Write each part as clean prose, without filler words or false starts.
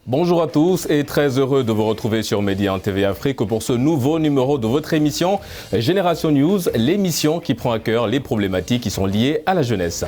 Bonjour à tous et très heureux de vous retrouver sur Média TV Afrique pour ce nouveau numéro de votre émission Génération News, l'émission qui prend à cœur les problématiques qui sont liées à la jeunesse.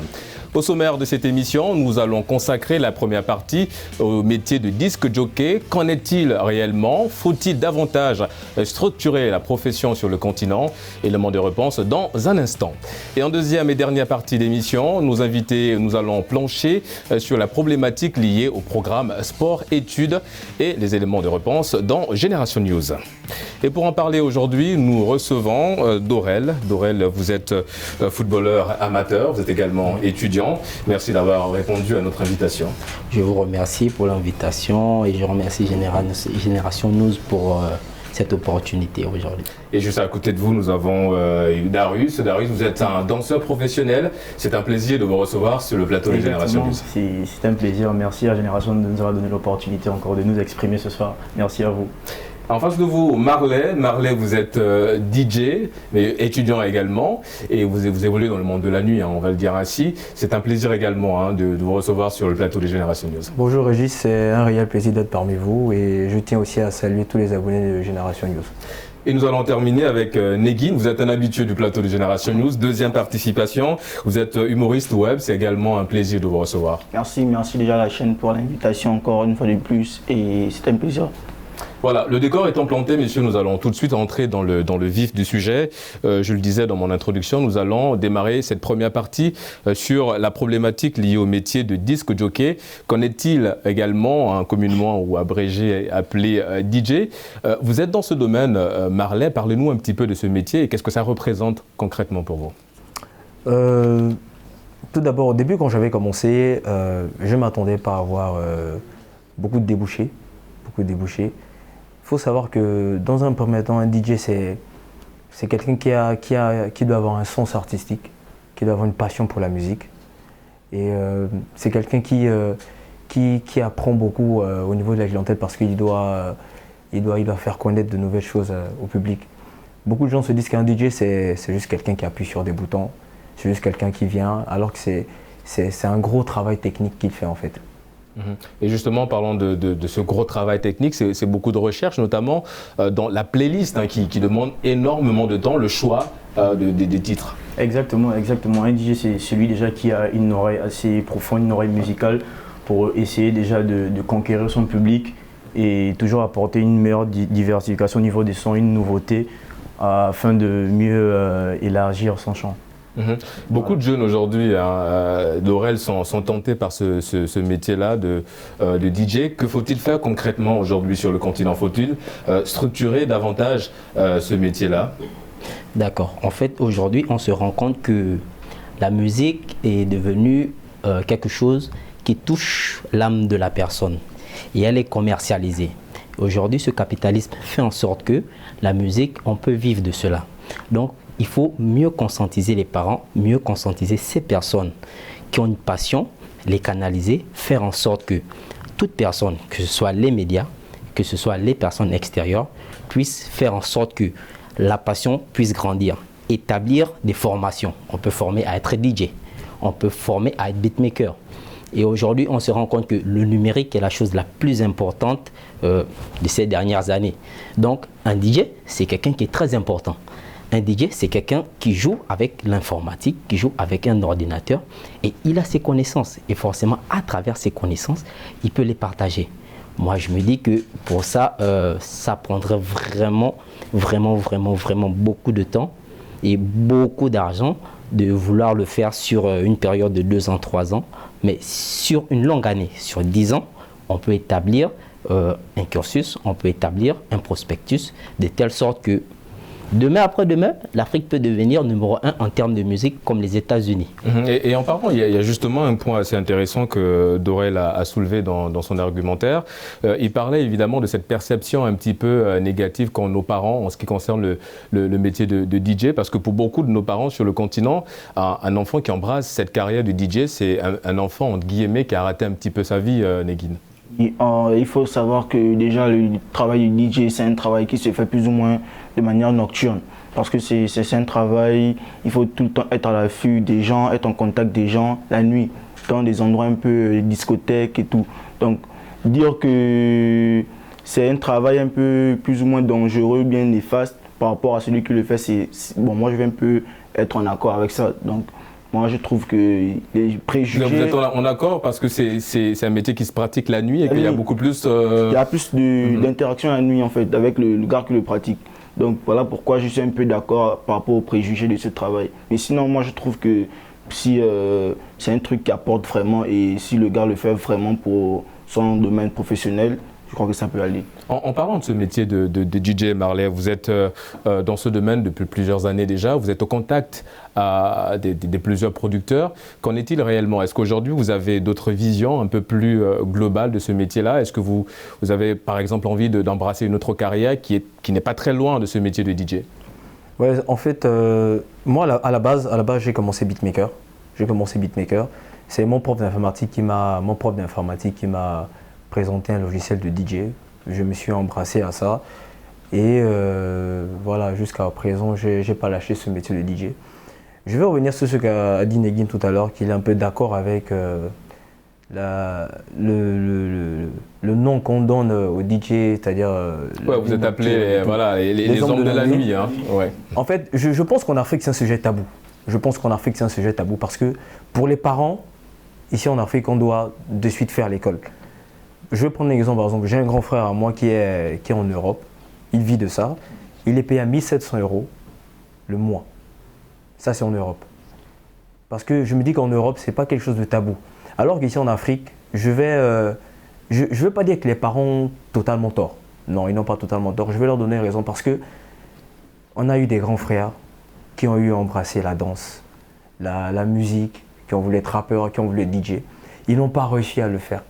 Au sommaire de cette émission, nous allons consacrer la première partie au métier de disque jockey. Qu'en est-il réellement? Faut-il davantage structurer la profession sur le continent? Élément de réponse dans un instant. Et en deuxième et dernière partie d'émission, nous allons plancher sur la problématique liée au programme sport-études et les éléments de réponse dans Génération News. Et pour en parler aujourd'hui, nous recevons Dorel. Dorel, vous êtes footballeur amateur, vous êtes également étudiant. Merci d'avoir répondu à notre invitation. Je vous remercie pour l'invitation et je remercie Génération News pour cette opportunité aujourd'hui. Et juste à côté de vous, nous avons Darius. Darius, vous êtes un danseur professionnel. C'est un plaisir de vous recevoir sur le plateau de Génération News. C'est un plaisir. Merci à Génération de nous avoir donné l'opportunité encore de nous exprimer ce soir. Merci à vous. En face de vous, Marley. Marley, vous êtes DJ, mais étudiant également, et vous évoluez dans le monde de la nuit, on va le dire ainsi. C'est un plaisir également de vous recevoir sur le plateau des Génération News. Bonjour Régis, c'est un réel plaisir d'être parmi vous, et je tiens aussi à saluer tous les abonnés de Génération News. Et nous allons terminer avec Negin. Vous êtes un habitué du plateau de Génération News. Deuxième participation. Vous êtes humoriste web. C'est également un plaisir de vous recevoir. Merci déjà à la chaîne pour l'invitation encore une fois de plus, et c'est un plaisir. Voilà, le décor étant planté, messieurs, nous allons tout de suite entrer dans le vif du sujet. Je le disais dans mon introduction, nous allons démarrer cette première partie sur la problématique liée au métier de disque jockey. Qu'en est-il également, communément ou abrégé appelé DJ? Vous êtes dans ce domaine, Marley, parlez-nous un petit peu de ce métier et qu'est-ce que ça représente concrètement pour vous? Tout d'abord, au début, quand j'avais commencé, je ne m'attendais pas à avoir beaucoup de débouchés. Il faut savoir que dans un premier temps, un DJ, c'est quelqu'un qui doit avoir un sens artistique, qui doit avoir une passion pour la musique. Et c'est quelqu'un qui apprend beaucoup au niveau de la clientèle parce qu'il doit faire connaître de nouvelles choses au public. Beaucoup de gens se disent qu'un DJ, c'est juste quelqu'un qui appuie sur des boutons, c'est juste quelqu'un qui vient, alors que c'est un gros travail technique qu'il fait en fait. Et justement, parlant de ce gros travail technique, c'est beaucoup de recherche, notamment dans la playlist qui demande énormément de temps, le choix des titres. Exactement. Un DJ, c'est celui déjà qui a une oreille assez profonde, une oreille musicale, pour essayer déjà de conquérir son public et toujours apporter une meilleure diversification au niveau des sons, une nouveauté, afin de mieux élargir son champ. Beaucoup de jeunes aujourd'hui, Dorel, sont tentés par ce métier-là de DJ. Que faut-il faire concrètement aujourd'hui sur le continent? Faut-il structurer davantage ce métier-là? D'accord. En fait, aujourd'hui, on se rend compte que la musique est devenue quelque chose qui touche l'âme de la personne et elle est commercialisée. Aujourd'hui, ce capitalisme fait en sorte que la musique, on peut vivre de cela. Donc, il faut mieux conscientiser les parents, mieux conscientiser ces personnes qui ont une passion, les canaliser, faire en sorte que toute personne, que ce soit les médias, que ce soit les personnes extérieures, puissent faire en sorte que la passion puisse grandir, établir des formations. On peut former à être DJ, on peut former à être beatmaker. Et aujourd'hui, on se rend compte que le numérique est la chose la plus importante de ces dernières années. Donc, un DJ, c'est quelqu'un qui est très important. Un DJ, c'est quelqu'un qui joue avec l'informatique, qui joue avec un ordinateur et il a ses connaissances. Et forcément, à travers ses connaissances, il peut les partager. Moi, je me dis que pour ça, ça prendrait vraiment beaucoup de temps et beaucoup d'argent de vouloir le faire sur une période de 2 ans, 3 ans. Mais sur une longue année, sur 10 ans, on peut établir un cursus, on peut établir un prospectus de telle sorte que demain après-demain, l'Afrique peut devenir numéro 1 en termes de musique comme les États-Unis. Et en parlant, il y a justement un point assez intéressant que Dorel a soulevé dans son argumentaire. Il parlait évidemment de cette perception un petit peu négative qu'ont nos parents en ce qui concerne le métier de DJ, parce que pour beaucoup de nos parents sur le continent, un enfant qui embrasse cette carrière de DJ, c'est un enfant entre guillemets qui a raté un petit peu sa vie, Negin. Il faut savoir que déjà le travail du DJ, c'est un travail qui se fait plus ou moins de manière nocturne. Parce que c'est un travail, il faut tout le temps être à l'affût des gens, être en contact des gens la nuit, dans des endroits un peu discothèques et tout. Donc dire que c'est un travail un peu plus ou moins dangereux, bien néfaste par rapport à celui qui le fait. Bon, moi je vais un peu être en accord avec ça. Donc moi je trouve que les préjugés... Vous êtes en accord parce que c'est un métier qui se pratique la nuit et qu'il y a beaucoup plus... Il y a plus d'interaction la nuit en fait avec le gars qui le pratique. Donc voilà pourquoi je suis un peu d'accord par rapport aux préjugés de ce travail. Mais sinon moi je trouve que si c'est un truc qui apporte vraiment et si le gars le fait vraiment pour son domaine professionnel, je crois que ça peut aller. En parlant de ce métier de DJ Marley, vous êtes dans ce domaine depuis plusieurs années déjà, vous êtes au contact des plusieurs producteurs. Qu'en est-il réellement? Est-ce qu'aujourd'hui vous avez d'autres visions un peu plus globales de ce métier-là? Est-ce que vous avez par exemple envie d'embrasser une autre carrière qui n'est pas très loin de ce métier de DJ? Ouais, en fait, moi à la base j'ai commencé beatmaker. C'est mon prof d'informatique qui m'a présenté un logiciel de DJ. Je me suis embrassé à ça et voilà, jusqu'à présent, j'ai pas lâché ce métier de DJ. Je vais revenir sur ce qu'a dit Negin tout à l'heure, qu'il est un peu d'accord avec le nom qu'on donne aux DJ, c'est-à-dire... ouais, vous êtes appelés les hommes de la nuit. Hein. Ouais. En fait, je pense qu'en Afrique, c'est un sujet tabou. Parce que pour les parents, ici en Afrique, on doit de suite faire l'école. Je vais prendre un exemple, par exemple, j'ai un grand frère à moi qui est en Europe, il vit de ça, il est payé à 1700 € le mois. Ça, c'est en Europe. Parce que je me dis qu'en Europe, c'est pas quelque chose de tabou. Alors qu'ici en Afrique, je veux pas dire que les parents ont totalement tort. Non, ils n'ont pas totalement tort. Je vais leur donner raison parce que on a eu des grands frères qui ont eu embrassé la danse, la musique, qui ont voulu être rappeurs, qui ont voulu être DJ. Ils n'ont pas réussi à le faire.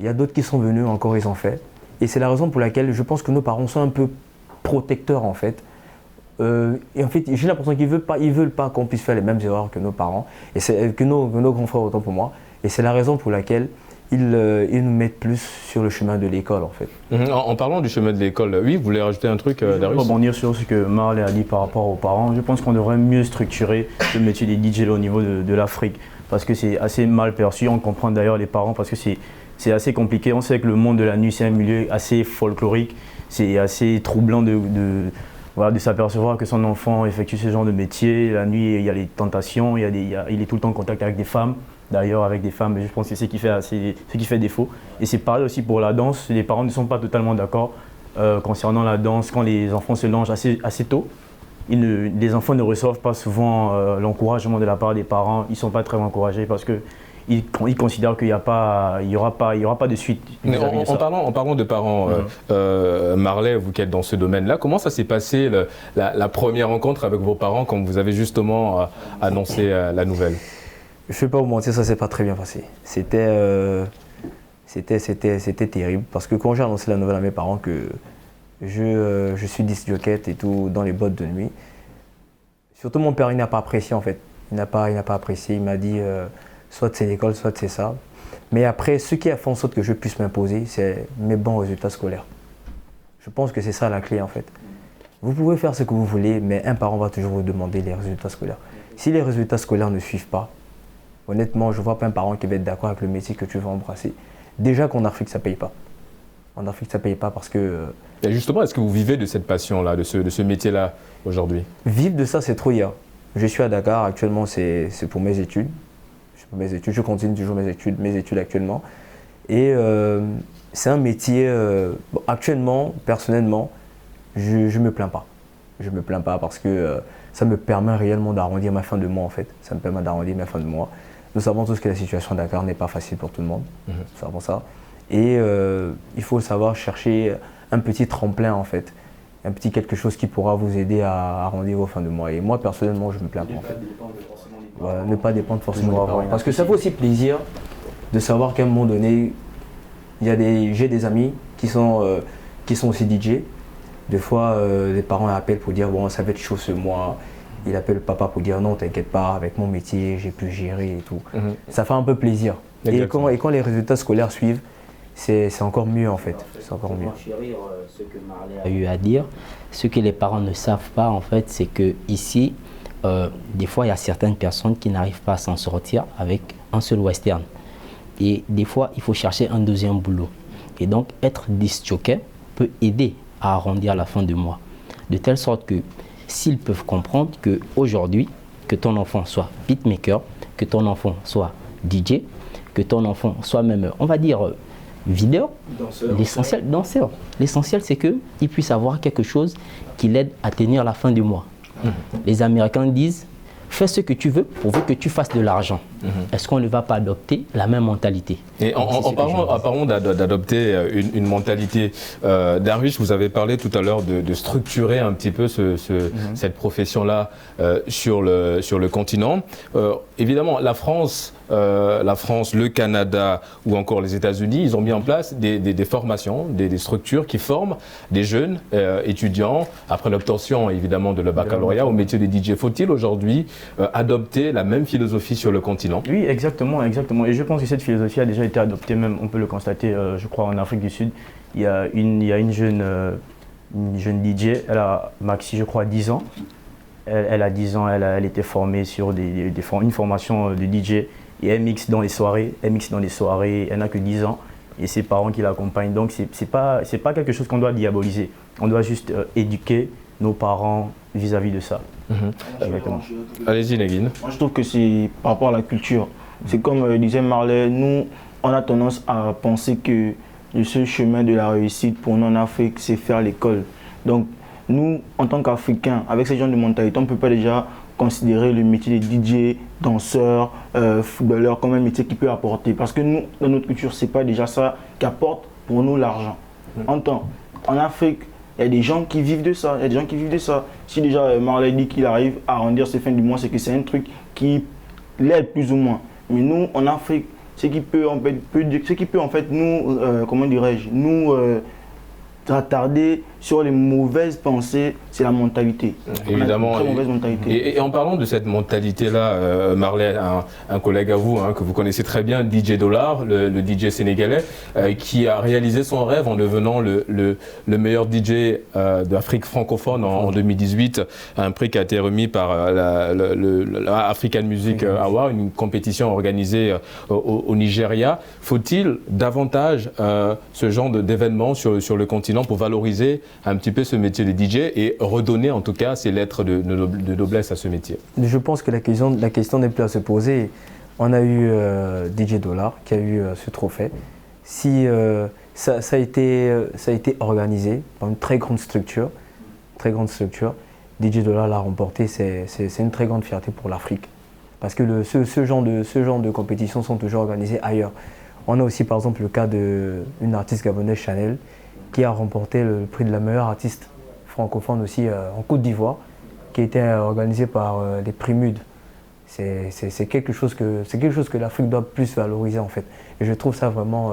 Il y a d'autres qui sont venus, encore ils ont fait. Et c'est la raison pour laquelle je pense que nos parents sont un peu protecteurs en fait. Et en fait, j'ai l'impression qu'ils veulent pas qu'on puisse faire les mêmes erreurs que nos parents, et que nos grands frères autant pour moi. Et c'est la raison pour laquelle ils nous mettent plus sur le chemin de l'école en fait. En parlant du chemin de l'école, oui, vous voulez rajouter un truc, Darius? Je vais rebondir sur ce que Marley a dit par rapport aux parents. Je pense qu'on devrait mieux structurer le métier des DJ au niveau de l'Afrique, parce que c'est assez mal perçu. On comprend d'ailleurs les parents parce que c'est assez compliqué. On sait que le monde de la nuit, c'est un milieu assez folklorique. C'est assez troublant de s'apercevoir que son enfant effectue ce genre de métier. La nuit, il y a les tentations, il est tout le temps en contact avec des femmes. D'ailleurs, avec des femmes, je pense que c'est ce qui fait défaut. Et c'est pareil aussi pour la danse. Les parents ne sont pas totalement d'accord concernant la danse. Quand les enfants se lancent assez tôt, les enfants ne reçoivent pas souvent l'encouragement de la part des parents. Ils ne sont pas très encouragés parce que ils considèrent qu'il n'y aura pas de suite. En parlant de parents, Marley, vous qui êtes dans ce domaine-là, comment ça s'est passé la première rencontre avec vos parents quand vous avez justement annoncé la nouvelle? Je ne vais pas vous mentir, ça ne s'est pas très bien passé. C'était terrible parce que quand j'ai annoncé la nouvelle à mes parents que je suis disc jockey et tout dans les boîtes de nuit, surtout mon père, il n'a pas apprécié en fait. Il n'a pas apprécié, il m'a dit soit c'est l'école, soit c'est ça. Mais après, ce qui a fait en sorte que je puisse m'imposer, c'est mes bons résultats scolaires. Je pense que c'est ça la clé en fait. Vous pouvez faire ce que vous voulez, mais un parent va toujours vous demander les résultats scolaires. Si les résultats scolaires ne suivent pas, honnêtement, je ne vois pas un parent qui va être d'accord avec le métier que tu veux embrasser. Déjà qu'en Afrique, ça ne paye pas. En Afrique, ça ne paye pas parce que... Et justement, est-ce que vous vivez de cette passion-là, de ce métier-là aujourd'hui? Vivre de ça, c'est trop hier. Je suis à Dakar, actuellement, c'est pour mes études. Je continue toujours mes études actuellement. Et c'est un métier, actuellement, personnellement, je ne me plains pas. Je ne me plains pas parce que ça me permet réellement d'arrondir ma fin de mois en fait. Ça me permet d'arrondir ma fin de mois. Nous savons tous que la situation à Dakar n'est pas facile pour tout le monde. Nous savons ça. Et il faut savoir chercher un petit tremplin en fait. Un petit quelque chose qui pourra vous aider à arrondir vos fins de mois. Et moi personnellement, je ne me plains pas en fait. Voilà, ne pas dépendre forcément des parents. Parce que ça fait aussi plaisir de savoir qu'à un moment donné, j'ai des amis qui sont aussi DJ. Des fois, les parents appellent pour dire bon, ça va être chaud ce mois. Il appelle le papa pour dire non, t'inquiète pas, avec mon métier, j'ai pu gérer et tout. Ça fait un peu plaisir. Et quand les résultats scolaires suivent, c'est encore mieux en fait. C'est encore mieux. Ce que Marley a eu à dire, ce que les parents ne savent pas en fait, c'est que ici, des fois, il y a certaines personnes qui n'arrivent pas à s'en sortir avec un seul western. Et des fois, il faut chercher un deuxième boulot. Et donc, être disc jockey peut aider à arrondir la fin du mois. De telle sorte que s'ils peuvent comprendre qu'aujourd'hui, que ton enfant soit beatmaker, que ton enfant soit DJ, que ton enfant soit même, on va dire, vidéo, l'essentiel, danseur. L'essentiel, c'est qu'il puisse avoir quelque chose qui l'aide à tenir la fin du mois. Les Américains disent, fais ce que tu veux pourvu que tu fasses de l'argent. Est-ce qu'on ne va pas adopter la même mentalité? Et en parlant d'adopter une mentalité, Darius, vous avez parlé tout à l'heure de structurer un petit peu cette profession-là sur le continent. Évidemment, la France, le Canada ou encore les États-Unis, ils ont mis en place des formations, des structures qui forment des jeunes étudiants après l'obtention évidemment de le baccalauréat au métier de DJ. Faut-il aujourd'hui adopter la même philosophie sur le continent? Oui, exactement, exactement. Et je pense que cette philosophie a déjà été adoptée, même on peut le constater, je crois, en Afrique du Sud. Il y a une jeune DJ, elle a maxi, je crois, 10 ans. Elle a 10 ans, elle était formée sur une formation de DJ. Et elle mixe dans les soirées, elle n'a que 10 ans. Et ses parents qui l'accompagnent. Donc, c'est pas quelque chose qu'on doit diaboliser. On doit juste éduquer nos parents vis-à-vis de ça. Allez-y, Neguine. Moi, je trouve que c'est par rapport à la culture. C'est comme disait Marley, nous, on a tendance à penser que le seul chemin de la réussite pour nous en Afrique, c'est faire l'école. Donc, nous, en tant qu'Africains, avec ce genre de mentalité, on ne peut pas déjà considérer le métier de DJ, danseur, footballeur comme un métier qui peut apporter. Parce que nous, dans notre culture, ce n'est pas déjà ça qui apporte pour nous l'argent. En Afrique, il y a des gens qui vivent de ça. Si déjà Marley dit qu'il arrive à arrondir ses fins du mois, c'est que c'est un truc qui l'aide plus ou moins. Mais nous, en Afrique, ce qui peut en fait nous, comment dirais-je, nous attarder sur les mauvaises pensées, c'est la mentalité. Évidemment. Très mauvaise mentalité. Et en parlant de cette mentalité-là, Marley, un collègue à vous, que vous connaissez très bien, DJ Dollar, le DJ sénégalais, qui a réalisé son rêve en devenant le meilleur DJ d'Afrique francophone en 2018, un prix qui a été remis par la African Music Award, une compétition organisée au Nigeria. Faut-il davantage ce genre d'événements sur le continent pour valoriser un petit peu ce métier de DJ et redonner en tout cas ces lettres de noblesse à ce métier? Je pense que la question n'est plus à se poser. On a eu DJ Dollar qui a eu ce trophée. Si ça a été organisé par une très grande structure, DJ Dollar l'a remporté, c'est une très grande fierté pour l'Afrique. Parce que ce genre de compétitions sont toujours organisées ailleurs. On a aussi par exemple le cas d'une artiste gabonaise, Chanel, qui a remporté le prix de la meilleure artiste francophone aussi en Côte d'Ivoire, qui a été organisé par les prix MUD. C'est quelque chose que l'Afrique doit plus valoriser en fait. Et je trouve ça vraiment...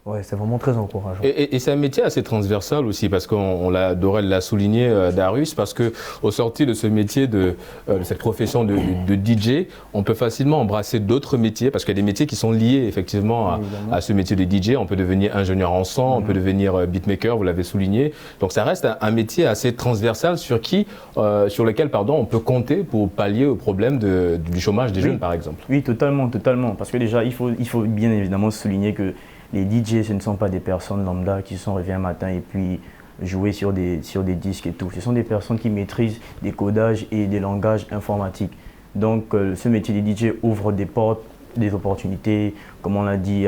Ouais, c'est vraiment très encourageant. Et c'est un métier assez transversal aussi, parce Dorel l'a souligné, Darius, parce qu'au sorti de ce métier, de cette profession de DJ, on peut facilement embrasser d'autres métiers, parce qu'il y a des métiers qui sont liés effectivement à ce métier de DJ. On peut devenir ingénieur en son, on peut devenir beatmaker, vous l'avez souligné. Donc ça reste un métier assez transversal sur lequel on peut compter pour pallier au problème du chômage des jeunes, par exemple. Oui, totalement. Parce que déjà, il faut bien évidemment souligner que les DJ, ce ne sont pas des personnes lambda qui se sont réveillées un matin et puis jouer sur des disques et tout. Ce sont des personnes qui maîtrisent des codages et des langages informatiques. Donc ce métier de DJ ouvre des portes, des opportunités, comme on l'a dit,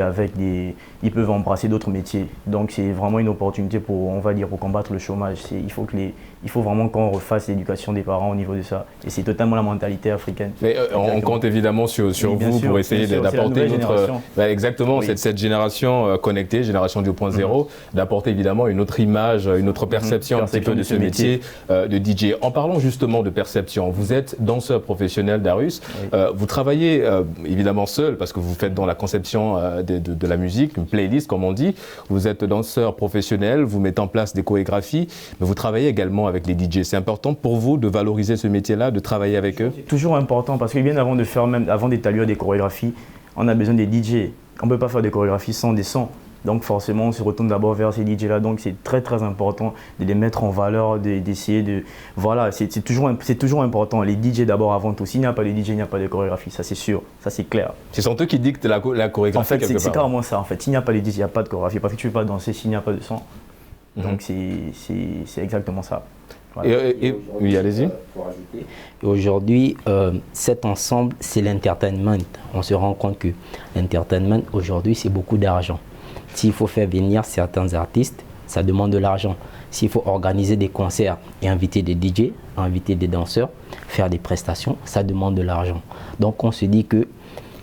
ils peuvent embrasser d'autres métiers. Donc c'est vraiment une opportunité pour combattre le chômage. Il faut vraiment qu'on refasse l'éducation des parents au niveau de ça. Et c'est totalement la mentalité africaine. Mais on compte évidemment sur vous pour essayer d'apporter cette génération connectée, génération 2.0, d'apporter évidemment une autre image, une autre perception un petit peu de ce métier de DJ. En parlant justement de perception, vous êtes danseur professionnel, Darius. Vous travaillez évidemment seul parce que vous faites dans la conception de la musique, une playlist comme on dit. Vous êtes danseur professionnel, vous mettez en place des chorégraphies, mais vous travaillez également avec les DJ. C'est important pour vous de valoriser ce métier-là, de travailler avec eux? C'est toujours important parce que bien avant d'établir des chorégraphies, on a besoin des DJ. On ne peut pas faire des chorégraphies sans des sons. Donc forcément, on se retourne d'abord vers ces DJ-là. Donc c'est très très important de les mettre en valeur, d'essayer de... Voilà, c'est toujours important. Les DJ d'abord avant tout. S'il n'y a pas de DJ, il n'y a pas de chorégraphie, ça c'est sûr, ça c'est clair. Ce sont eux qui dictent la chorégraphie. En fait, quelque c'est part. carrément ça. En fait, s'il n'y a pas de DJ, il n'y a pas de chorégraphie. Parce que tu ne peux pas danser s'il n'y a pas de son. Donc c'est exactement ça. Voilà. Oui, allez-y. Et aujourd'hui, cet ensemble, c'est l'entertainment. On se rend compte que l'entertainment, aujourd'hui, c'est beaucoup d'argent. S'il faut faire venir certains artistes, ça demande de l'argent. S'il faut organiser des concerts et inviter des DJ, inviter des danseurs, faire des prestations, ça demande de l'argent. Donc on se dit que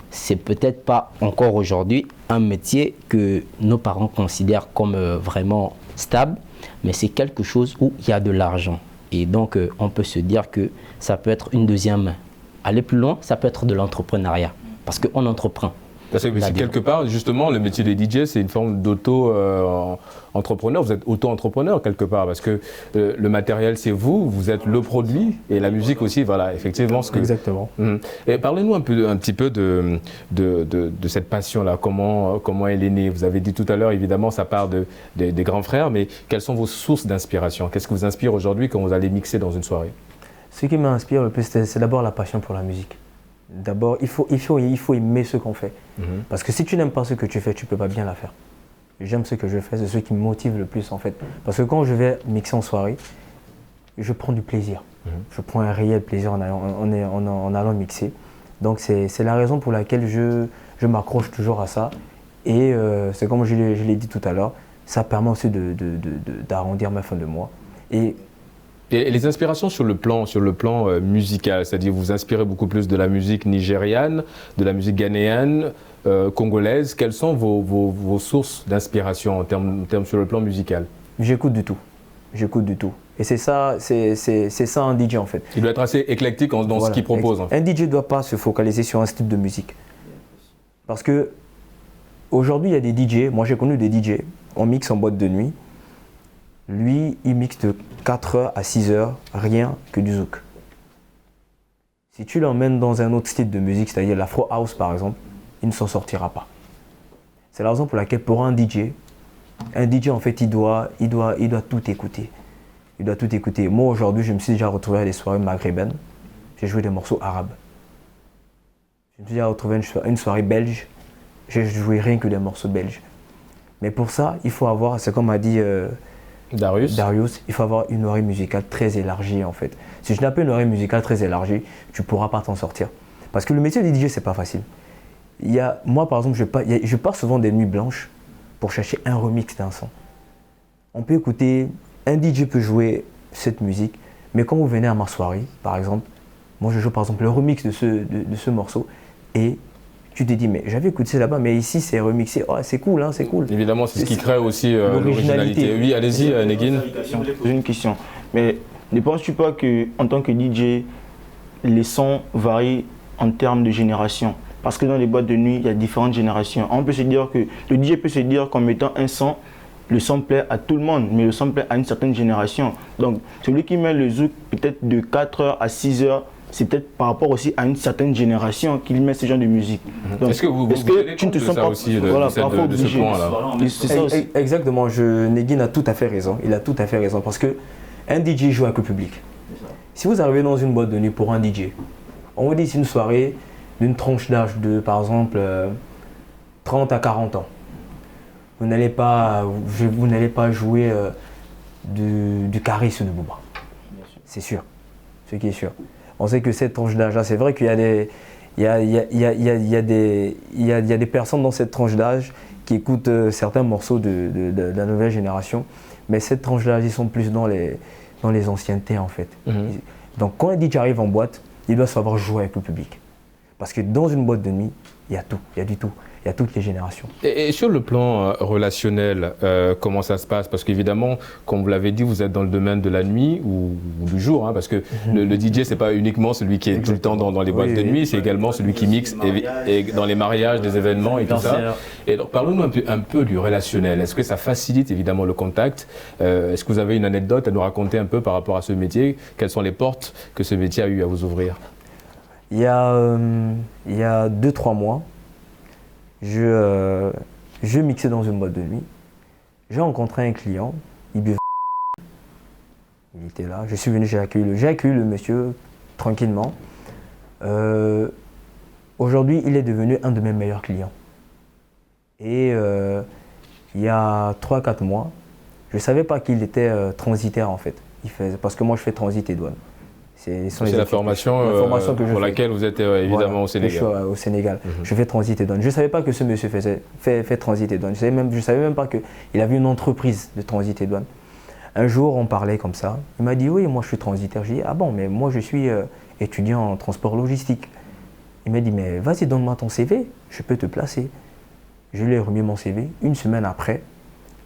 c'est peut-être pas encore aujourd'hui un métier que nos parents considèrent comme vraiment stable, mais c'est quelque chose où il y a de l'argent. Et donc on peut se dire que ça peut être une deuxième main. Aller plus loin, ça peut être de l'entrepreneuriat, parce qu'on entreprend. Parce que quelque part, justement, le métier de DJ, c'est une forme d'auto-entrepreneur. Vous êtes auto-entrepreneur quelque part, parce que le matériel, c'est vous, vous êtes le produit, et la musique aussi, voilà, effectivement. Exactement. Et parlez-nous un petit peu de cette passion-là, comment elle est née. Vous avez dit tout à l'heure, évidemment, ça part des grands frères, mais quelles sont vos sources d'inspiration? Qu'est-ce qui vous inspire aujourd'hui quand vous allez mixer dans une soirée? Ce qui m'inspire le plus, c'est d'abord la passion pour la musique. D'abord, il faut aimer ce qu'on fait. Parce que si tu n'aimes pas ce que tu fais, tu ne peux pas bien la faire. J'aime ce que je fais, c'est ce qui me motive le plus en fait. Parce que quand je vais mixer en soirée, je prends du plaisir. Je prends un réel plaisir en allant mixer. Donc c'est la raison pour laquelle je m'accroche toujours à ça. Et c'est comme je l'ai dit tout à l'heure, ça permet aussi d'arrondir ma fin de mois. Et les inspirations sur le plan musical, c'est-à-dire vous vous inspirez beaucoup plus de la musique nigériane, de la musique ghanéenne, congolaise. Quelles sont vos sources d'inspiration en termes sur le plan musical? J'écoute du tout. J'écoute du tout. Et c'est ça un DJ en fait. Il doit être assez éclectique dans ce qu'il propose. En fait. Un DJ ne doit pas se focaliser sur un style de musique. Parce que aujourd'hui, il y a des DJ, moi j'ai connu des DJ, on mixe en boîte de nuit. Lui, il mixe de 4h à 6h, rien que du zouk. Si tu l'emmènes dans un autre style de musique, c'est-à-dire l'afro house par exemple, il ne s'en sortira pas. C'est la raison pour laquelle pour un DJ en fait, il doit tout écouter. Il doit tout écouter. Moi aujourd'hui, je me suis déjà retrouvé à des soirées maghrébines. J'ai joué des morceaux arabes. Je me suis déjà retrouvé à une soirée belge. J'ai joué rien que des morceaux belges. Mais pour ça, il faut avoir, c'est comme a dit Darius, il faut avoir une oreille musicale très élargie en fait. Si tu n'as pas une oreille musicale très élargie, tu ne pourras pas t'en sortir. Parce que le métier de DJ, c'est pas facile. Moi par exemple, je pars souvent des nuits blanches pour chercher un remix d'un son. On peut écouter, un DJ peut jouer cette musique, mais quand vous venez à ma soirée, par exemple, moi je joue par exemple le remix de ce morceau et tu te dis, mais j'avais écouté là-bas, mais ici c'est remixé, oh, c'est cool, hein, c'est cool. Évidemment, c'est ce qui crée aussi l'originalité. Oui, allez-y, Negin. J'ai une question, mais ne penses-tu pas qu'en tant que DJ, les sons varient en termes de génération? Parce que dans les boîtes de nuit, il y a différentes générations. On peut se dire que le DJ peut se dire qu'en mettant un son, le son plaît à tout le monde, mais le son plaît à une certaine génération. Donc, celui qui met le zouk peut-être de 4h à 6h, c'est peut-être par rapport aussi à une certaine génération qu'il met ce genre de musique. Est-ce que tu ne te sens pas aussi de ce point-là? Exactement, Negin a tout à fait raison. Il a tout à fait raison parce que un DJ joue avec le public. Si vous arrivez dans une boîte de nuit pour un DJ, on vous dit c'est une soirée d'une tranche d'âge de par exemple 30 à 40 ans. Vous n'allez pas jouer du Caris ou de Booba. C'est sûr, ce qui est sûr. On sait que cette tranche d'âge-là, c'est vrai qu'il y a des personnes dans cette tranche d'âge qui écoutent certains morceaux de la nouvelle génération, mais cette tranche d'âge, ils sont plus dans les anciennetés en fait. Donc quand un DJ arrive en boîte, il doit savoir jouer avec le public. Parce que dans une boîte de nuit, il y a tout, il y a du tout. Il y a toutes les générations. Et sur le plan relationnel, comment ça se passe? Parce qu'évidemment, comme vous l'avez dit, vous êtes dans le domaine de la nuit ou du jour, hein, parce que le DJ, c'est pas uniquement celui qui est tout le temps dans les boîtes de nuit, c'est également celui qui mixe et dans les mariages, des événements et tout ça. Et alors, parlons-nous un peu du relationnel. Est-ce que ça facilite évidemment le contact? Est-ce que vous avez une anecdote à nous raconter un peu par rapport à ce métier? Quelles sont les portes que ce métier a eu à vous ouvrir? Il y a 2-3 mois, je je mixais dans une boîte de nuit. J'ai rencontré un client, il buvait. Il était là, je suis venu, j'ai accueilli le monsieur tranquillement. Aujourd'hui, il est devenu un de mes meilleurs clients. Et il y a 3-4 mois, je ne savais pas qu'il était transitaire en fait. Parce que moi je fais transit et douane. C'est la formation que pour laquelle vous êtes évidemment au Sénégal. Je suis au Sénégal. Je fais transit et douane. Je ne savais pas que ce monsieur fait transit et douane. Je ne savais même pas qu'il avait une entreprise de transit et douane. Un jour, on parlait comme ça. Il m'a dit, oui, moi je suis transitaire. J'ai dit, ah bon, mais moi je suis étudiant en transport logistique. Il m'a dit, mais vas-y, donne-moi ton CV, je peux te placer. Je lui ai remis mon CV. Une semaine après,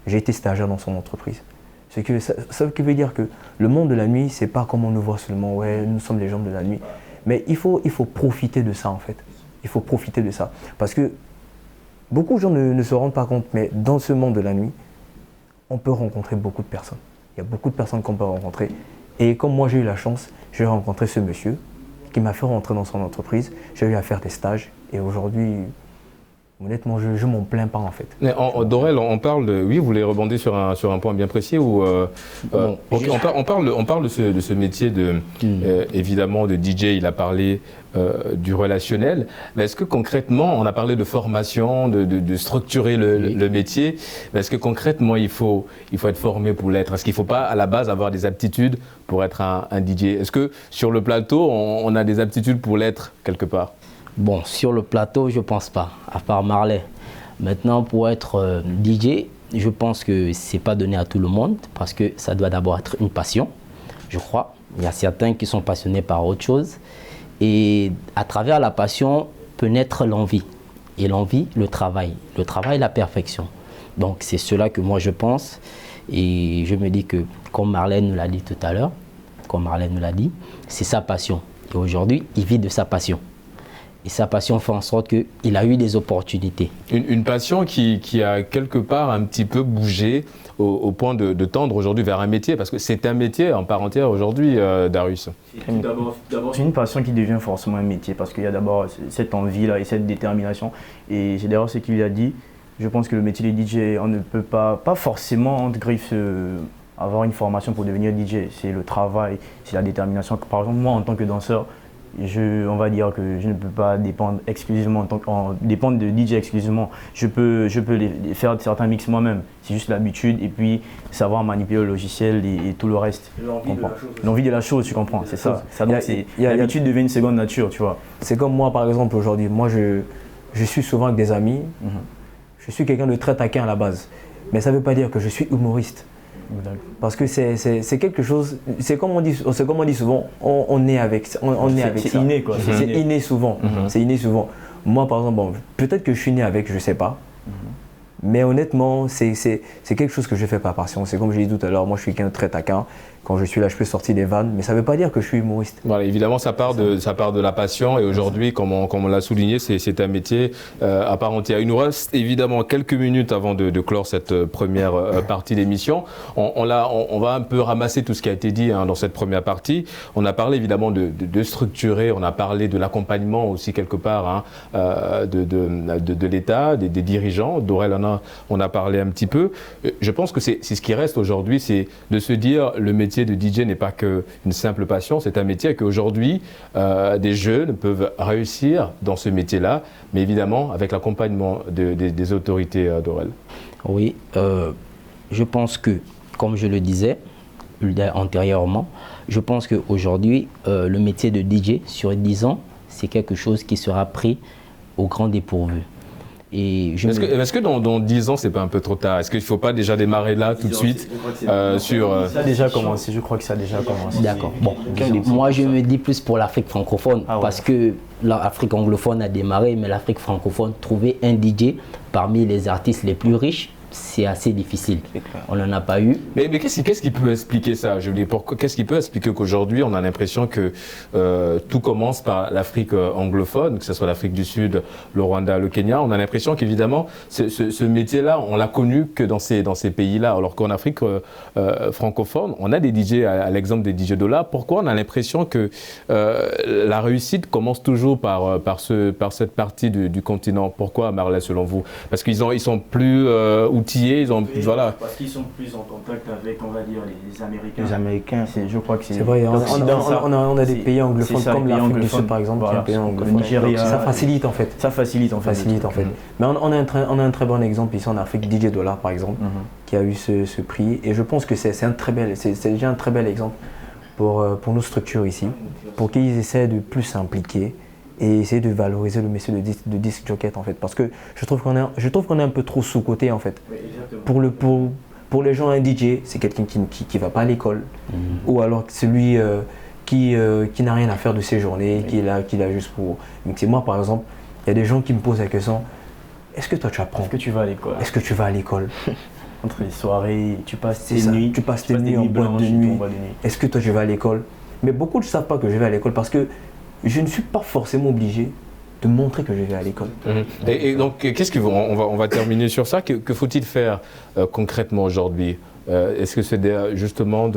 j'ai été stagiaire dans son entreprise. Ça veut dire que le monde de la nuit, c'est pas comme on nous voit seulement, ouais, nous sommes les gens de la nuit. Mais il faut profiter de ça en fait. Il faut profiter de ça. Parce que beaucoup de gens ne se rendent pas compte, mais dans ce monde de la nuit, on peut rencontrer beaucoup de personnes. Il y a beaucoup de personnes qu'on peut rencontrer. Et comme moi j'ai eu la chance, j'ai rencontré ce monsieur qui m'a fait rentrer dans son entreprise. J'ai eu à faire des stages et aujourd'hui, honnêtement, je m'en plains pas en fait. Dorel, on parle de... Oui, vous voulez rebondir sur un point bien précis où on parle de ce métier évidemment de DJ, il a parlé du relationnel. Mais est-ce que concrètement, on a parlé de formation, de structurer le métier, mais est-ce que concrètement, il faut être formé pour l'être? Est-ce qu'il ne faut pas à la base avoir des aptitudes pour être un DJ? Est-ce que sur le plateau, on a des aptitudes pour l'être quelque part? Bon, sur le plateau, je ne pense pas, à part Marley. Maintenant, pour être DJ, je pense que ce n'est pas donné à tout le monde parce que ça doit d'abord être une passion, je crois. Il y a certains qui sont passionnés par autre chose. Et à travers la passion peut naître l'envie. Et l'envie, le travail, la perfection. Donc c'est cela que moi je pense. Et je me dis que, comme Marlène nous l'a dit tout à l'heure, c'est sa passion. Et aujourd'hui, il vit de sa passion. Et sa passion fait en sorte qu'il a eu des opportunités. Une passion qui a quelque part un petit peu bougé au point de tendre aujourd'hui vers un métier, parce que c'est un métier en part entière aujourd'hui, Darius. D'abord, c'est une passion qui devient forcément un métier, parce qu'il y a d'abord cette envie-là et cette détermination. Et c'est d'ailleurs ce qu'il a dit. Je pense que le métier de DJ, on ne peut pas forcément, entre griffes, avoir une formation pour devenir DJ. C'est le travail, c'est la détermination. Par exemple, moi, en tant que danseur, on va dire que je ne peux pas dépendre exclusivement dépendre de DJ exclusivement. Je peux faire certains mix moi-même. C'est juste l'habitude et puis savoir manipuler le logiciel et tout le reste. L'envie de la chose, tu comprends, c'est ça. L'habitude devient une seconde nature, tu vois. C'est comme moi par exemple aujourd'hui. Moi je suis souvent avec des amis. Je suis quelqu'un de très taquin à la base. Mais ça ne veut pas dire que je suis humoriste. Parce que c'est quelque chose, c'est comme on dit souvent, on est avec ça. C'est inné quoi. C'est inné souvent. C'est inné souvent. Moi par exemple, bon, peut-être que je suis né avec, je ne sais pas. Mais honnêtement, c'est quelque chose que je fais par passion. C'est comme je l'ai dit tout à l'heure, moi je suis quelqu'un de très taquin. Quand je suis là, je peux sortir des vannes, mais ça ne veut pas dire que je suis humoriste. Voilà, évidemment, ça part de la passion. Et aujourd'hui, comme on l'a souligné, c'est un métier à part entière. Il nous reste évidemment quelques minutes avant de clore cette première partie d'émission. On va un peu ramasser tout ce qui a été dit dans cette première partie. On a parlé évidemment de structurer, on a parlé de l'accompagnement aussi quelque part de l'État, des dirigeants. Dorel, on a parlé un petit peu. Je pense que c'est ce qui reste aujourd'hui, c'est de se dire le métier de DJ n'est pas qu'une simple passion, c'est un métier qu'aujourd'hui des jeunes peuvent réussir dans ce métier-là, mais évidemment avec l'accompagnement des autorités, Dorel. Oui, je pense que, comme je le disais antérieurement, je pense qu'aujourd'hui, le métier de DJ sur 10 ans, c'est quelque chose qui sera pris au grand dépourvu. Est-ce que dans 10 ans, c'est pas un peu trop tard? Est-ce qu'il ne faut pas déjà démarrer là tout de suite Ça a déjà commencé, je crois que ça a déjà commencé. D'accord. Bon, moi je me dis plus pour l'Afrique francophone, parce que l'Afrique anglophone a démarré, mais l'Afrique francophone, trouver un DJ parmi les artistes les plus riches, c'est assez difficile. C'est clair. On n'en a pas eu. Mais qu'est-ce qui peut expliquer ça? Je veux dire, qu'est-ce qui peut expliquer qu'aujourd'hui, on a l'impression que tout commence par l'Afrique anglophone, que ce soit l'Afrique du Sud, le Rwanda, le Kenya. On a l'impression qu'évidemment, ce métier-là, on l'a connu que dans ces pays-là. Alors qu'en Afrique francophone, on a des DJ, à l'exemple des DJ Dola. Pourquoi on a l'impression que la réussite commence toujours par cette partie du continent? Pourquoi, Marley, selon vous? Parce qu'ils sont plus outillés, voilà. Parce qu'ils sont plus en contact avec, on va dire, les Américains. Les Américains. Je crois que c'est vrai, on a des c'est- pays anglophones c'est ça, comme les pays l'Afrique du anglophones. Sud par exemple, Voilà, qui est un pays le anglophone. Nigeria, Ça facilite en fait. Ça facilite en fait. Facilite en fait. Mais on a un très bon exemple ici en Afrique, DJ Dollar par exemple, qui a eu ce prix. Et je pense que c'est déjà un très bel exemple pour nos structures ici, pour qu'ils essaient de plus s'impliquer et essayer de valoriser le métier de disc jockey en fait. Parce que je trouve qu'on est un peu trop sous-coté en fait. Oui, exactement. Pour les gens, un DJ, c'est quelqu'un qui va pas à l'école, ou alors celui qui n'a rien à faire de ses journées, qui est là juste pour mixer. Moi par exemple, il y a des gens qui me posent la question, est-ce que toi tu apprends? Est-ce que tu vas à l'école? Est-ce que tu vas à l'école? Entre les soirées, tu passes C'est tes ça, nuits. tu passes tes nuits en boîte blanches, de tu nuit. tombes à des nuits. Est-ce que toi tu vas à l'école? Mais beaucoup ne savent pas que je vais à l'école parce que je ne suis pas forcément obligé de montrer que je vais à l'école. Et donc, on va terminer sur ça. Que faut-il faire concrètement aujourd'hui? Est-ce que c'est justement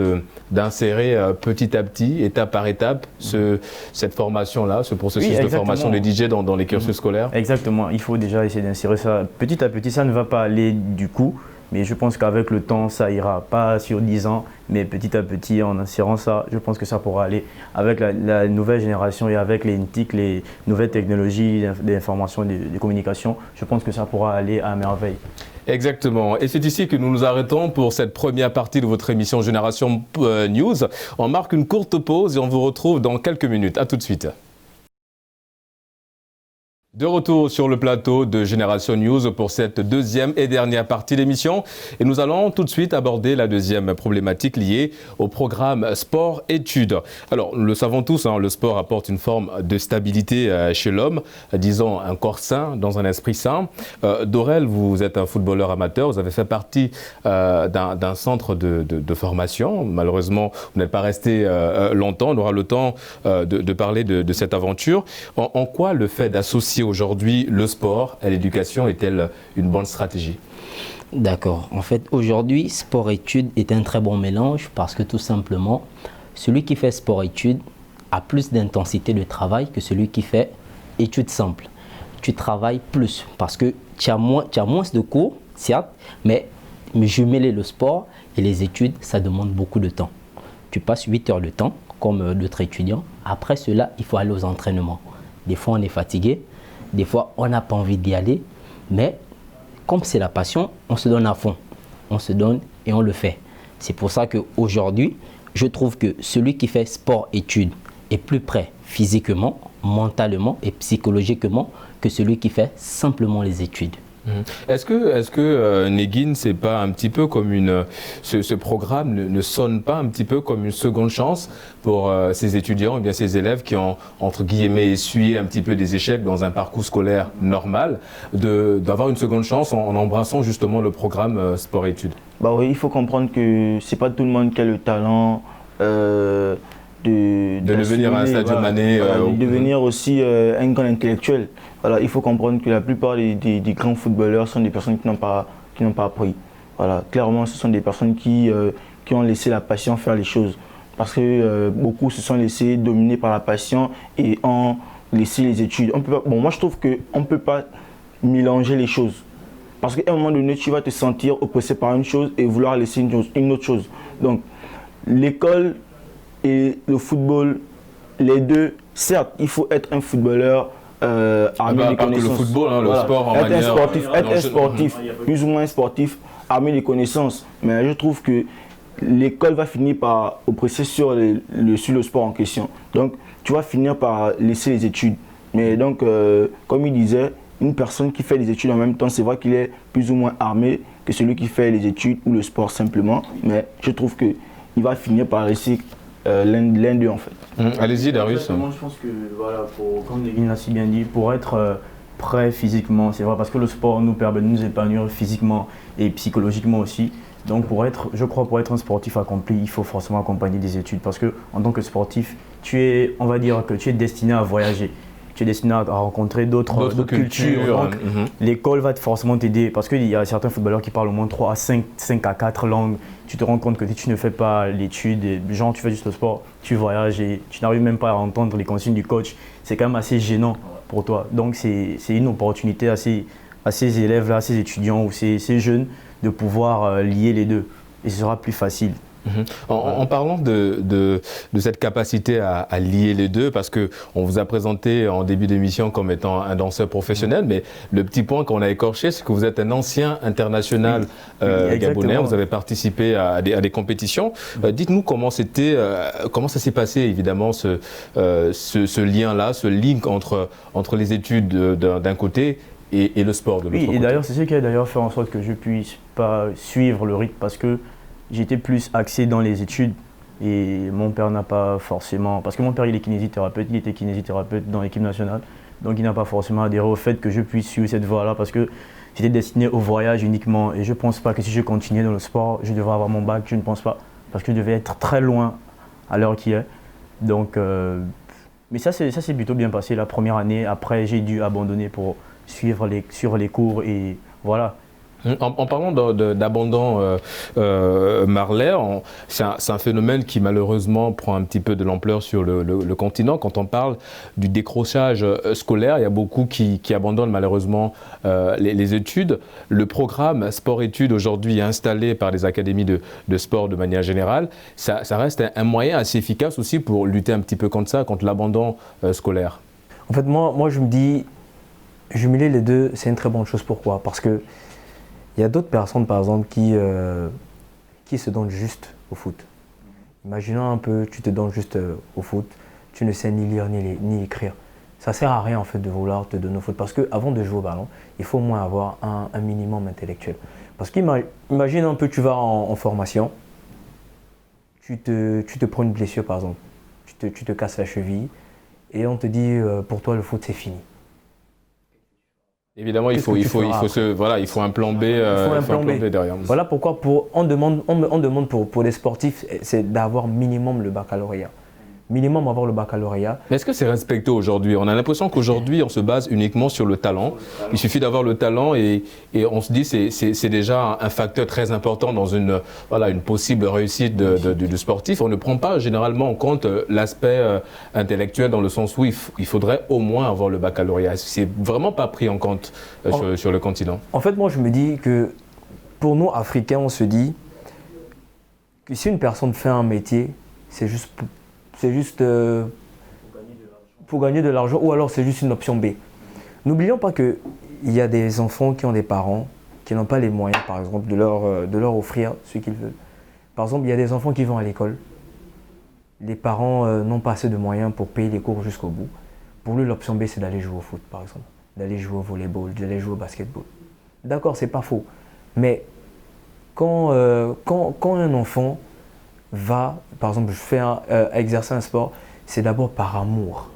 d'insérer petit à petit, étape par étape, cette formation-là, ce processus de formation des DJ dans les cursus scolaires? Exactement, il faut déjà essayer d'insérer ça petit à petit. Ça ne va pas aller du coup, mais je pense qu'avec le temps, ça ira. Pas sur 10 ans, mais petit à petit, en insérant ça, je pense que ça pourra aller avec la nouvelle génération et avec les NTIC, les nouvelles technologies d'information et de communication. Je pense que ça pourra aller à merveille. Exactement. Et c'est ici que nous nous arrêtons pour cette première partie de votre émission Génération News. On marque une courte pause et on vous retrouve dans quelques minutes. À tout de suite. De retour sur le plateau de Génération News pour cette deuxième et dernière partie de l'émission. Et nous allons tout de suite aborder la deuxième problématique liée au programme sport-études. Alors, nous le savons tous, le sport apporte une forme de stabilité chez l'homme, disons un corps sain dans un esprit sain. Dorel, vous êtes un footballeur amateur, vous avez fait partie d'un centre de formation. Malheureusement, vous n'êtes pas resté longtemps. On aura le temps de parler de cette aventure. En quoi le fait d'associer aujourd'hui le sport à l'éducation est-elle une bonne stratégie? D'accord. En fait, aujourd'hui, sport-études est un très bon mélange parce que tout simplement, celui qui fait sport-études a plus d'intensité de travail que celui qui fait études simples. Tu travailles plus parce que tu as moins de cours, certes, mais jumeler le sport et les études, ça demande beaucoup de temps. Tu passes 8 heures de temps, comme d'autres étudiants. Après cela, il faut aller aux entraînements. Des fois, on est fatigué. Des fois, on n'a pas envie d'y aller, mais comme c'est la passion, on se donne à fond. On se donne et on le fait. C'est pour ça qu'aujourd'hui, je trouve que celui qui fait sport-études est plus prêt physiquement, mentalement et psychologiquement que celui qui fait simplement les études. Est-ce que Negin, c'est pas un petit peu comme ce programme ne sonne pas un petit peu comme une seconde chance pour ces étudiants, ou bien ces élèves qui ont entre guillemets essuyé un petit peu des échecs dans un parcours scolaire normal, d'avoir une seconde chance en embrassant justement le programme sport-études? Bah oui, il faut comprendre que c'est pas tout le monde qui a le talent de devenir un Sadio Mané, de devenir aussi un grand intellectuel. Voilà, il faut comprendre que la plupart des grands footballeurs sont des personnes qui n'ont pas appris. Voilà, clairement, ce sont des personnes qui ont laissé la passion faire les choses. Parce que beaucoup se sont laissés dominer par la passion et ont laissé les études. Moi, je trouve qu'on ne peut pas mélanger les choses. Parce qu'à un moment donné, tu vas te sentir oppressé par une chose et vouloir laisser une autre chose. Donc, l'école et le football, les deux, certes, il faut être un footballeur armé de connaissances. Le football, le sport en être manière... être un sportif, plus ou moins sportif, armé de connaissances. Mais je trouve que l'école va finir par oppresser sur le sport en question. Donc, tu vas finir par laisser les études. Mais donc, comme il disait, une personne qui fait les études en même temps, c'est vrai qu'il est plus ou moins armé que celui qui fait les études ou le sport simplement. Mais je trouve qu'il va finir par laisser l'un d'eux en fait. Allez-y Darius. Je pense que, voilà, comme Negin l'a si bien dit, pour être prêt physiquement, c'est vrai, parce que le sport nous permet de nous épanouir physiquement et psychologiquement aussi. Donc je crois pour être un sportif accompli, il faut forcément accompagner des études parce que en tant que sportif, on va dire que tu es destiné à voyager. Tu es destiné à rencontrer d'autres cultures. Donc, l'école va forcément t'aider parce qu'il y a certains footballeurs qui parlent au moins 3 à 5 à 4 langues. Tu te rends compte que si tu ne fais pas l'étude, genre tu fais juste le sport, tu voyages et tu n'arrives même pas à entendre les consignes du coach. C'est quand même assez gênant pour toi. Donc c'est une opportunité à ces élèves-là, à ces étudiants ou ces jeunes de pouvoir lier les deux. Et ce sera plus facile. En parlant de cette capacité à lier les deux, parce qu'on vous a présenté en début d'émission comme étant un danseur professionnel, mais le petit point qu'on a écorché, c'est que vous êtes un ancien international gabonais, vous avez participé à des compétitions. Dites-nous comment ça s'est passé, évidemment, ce lien-là, ce link entre les études d'un côté et le sport de l'autre côté. Et d'ailleurs, c'est ce qui a d'ailleurs fait en sorte que je puisse pas suivre le rythme, parce que j'étais plus axé dans les études et mon père n'a pas forcément... Parce que mon père, il est kinésithérapeute, il était kinésithérapeute dans l'équipe nationale. Donc il n'a pas forcément adhéré au fait que je puisse suivre cette voie-là parce que j'étais destiné au voyage uniquement. Et je ne pense pas que si je continuais dans le sport, je devrais avoir mon bac, je ne pense pas. Parce que je devais être très loin à l'heure qui est. Donc, mais ça s'est plutôt bien passé la première année. Après, j'ai dû abandonner pour suivre les cours et voilà. En parlant d'abandon, Marley, c'est un phénomène qui malheureusement prend un petit peu de l'ampleur sur le continent. Quand on parle du décrochage scolaire, il y a beaucoup qui abandonnent malheureusement les études. Le programme sport-études aujourd'hui installé par les académies de sport de manière générale, ça reste un moyen assez efficace aussi pour lutter un petit peu contre ça, contre l'abandon scolaire. En fait, moi je me dis, jumeler les deux, c'est une très bonne chose. Pourquoi ? Parce que il y a d'autres personnes, par exemple, qui se donnent juste au foot. Imaginons un peu, tu te donnes juste au foot, tu ne sais ni lire ni écrire. Ça ne sert à rien en fait de vouloir te donner au foot parce qu'avant de jouer au ballon, il faut au moins avoir un minimum intellectuel. Parce qu'imagine un peu, tu vas en formation, tu te prends une blessure par exemple, tu te casses la cheville et on te dit pour toi le foot c'est fini. Évidemment, il faut un plan B, derrière. Voilà pourquoi on demande pour les sportifs, c'est d'avoir minimum le baccalauréat. Minimum avoir le baccalauréat. Mais est-ce que c'est respecté aujourd'hui ? On a l'impression qu'aujourd'hui, on se base uniquement sur le talent. Il suffit d'avoir le talent et on se dit que c'est déjà un facteur très important dans une possible réussite du sportif. On ne prend pas généralement en compte l'aspect intellectuel dans le sens où il faudrait au moins avoir le baccalauréat. C'est vraiment pas pris en compte sur le continent. En fait, moi, je me dis que pour nous, Africains, on se dit que si une personne fait un métier, c'est juste pour gagner de l'argent ou alors c'est juste une option B. N'oublions pas qu'il y a des enfants qui ont des parents qui n'ont pas les moyens, par exemple, de leur offrir ce qu'ils veulent. Par exemple, il y a des enfants qui vont à l'école. Les parents n'ont pas assez de moyens pour payer les cours jusqu'au bout. Pour lui, l'option B, c'est d'aller jouer au foot, par exemple, d'aller jouer au volleyball, d'aller jouer au basketball. D'accord, c'est pas faux. Mais quand un enfant va, par exemple, exercer un sport, c'est d'abord par amour.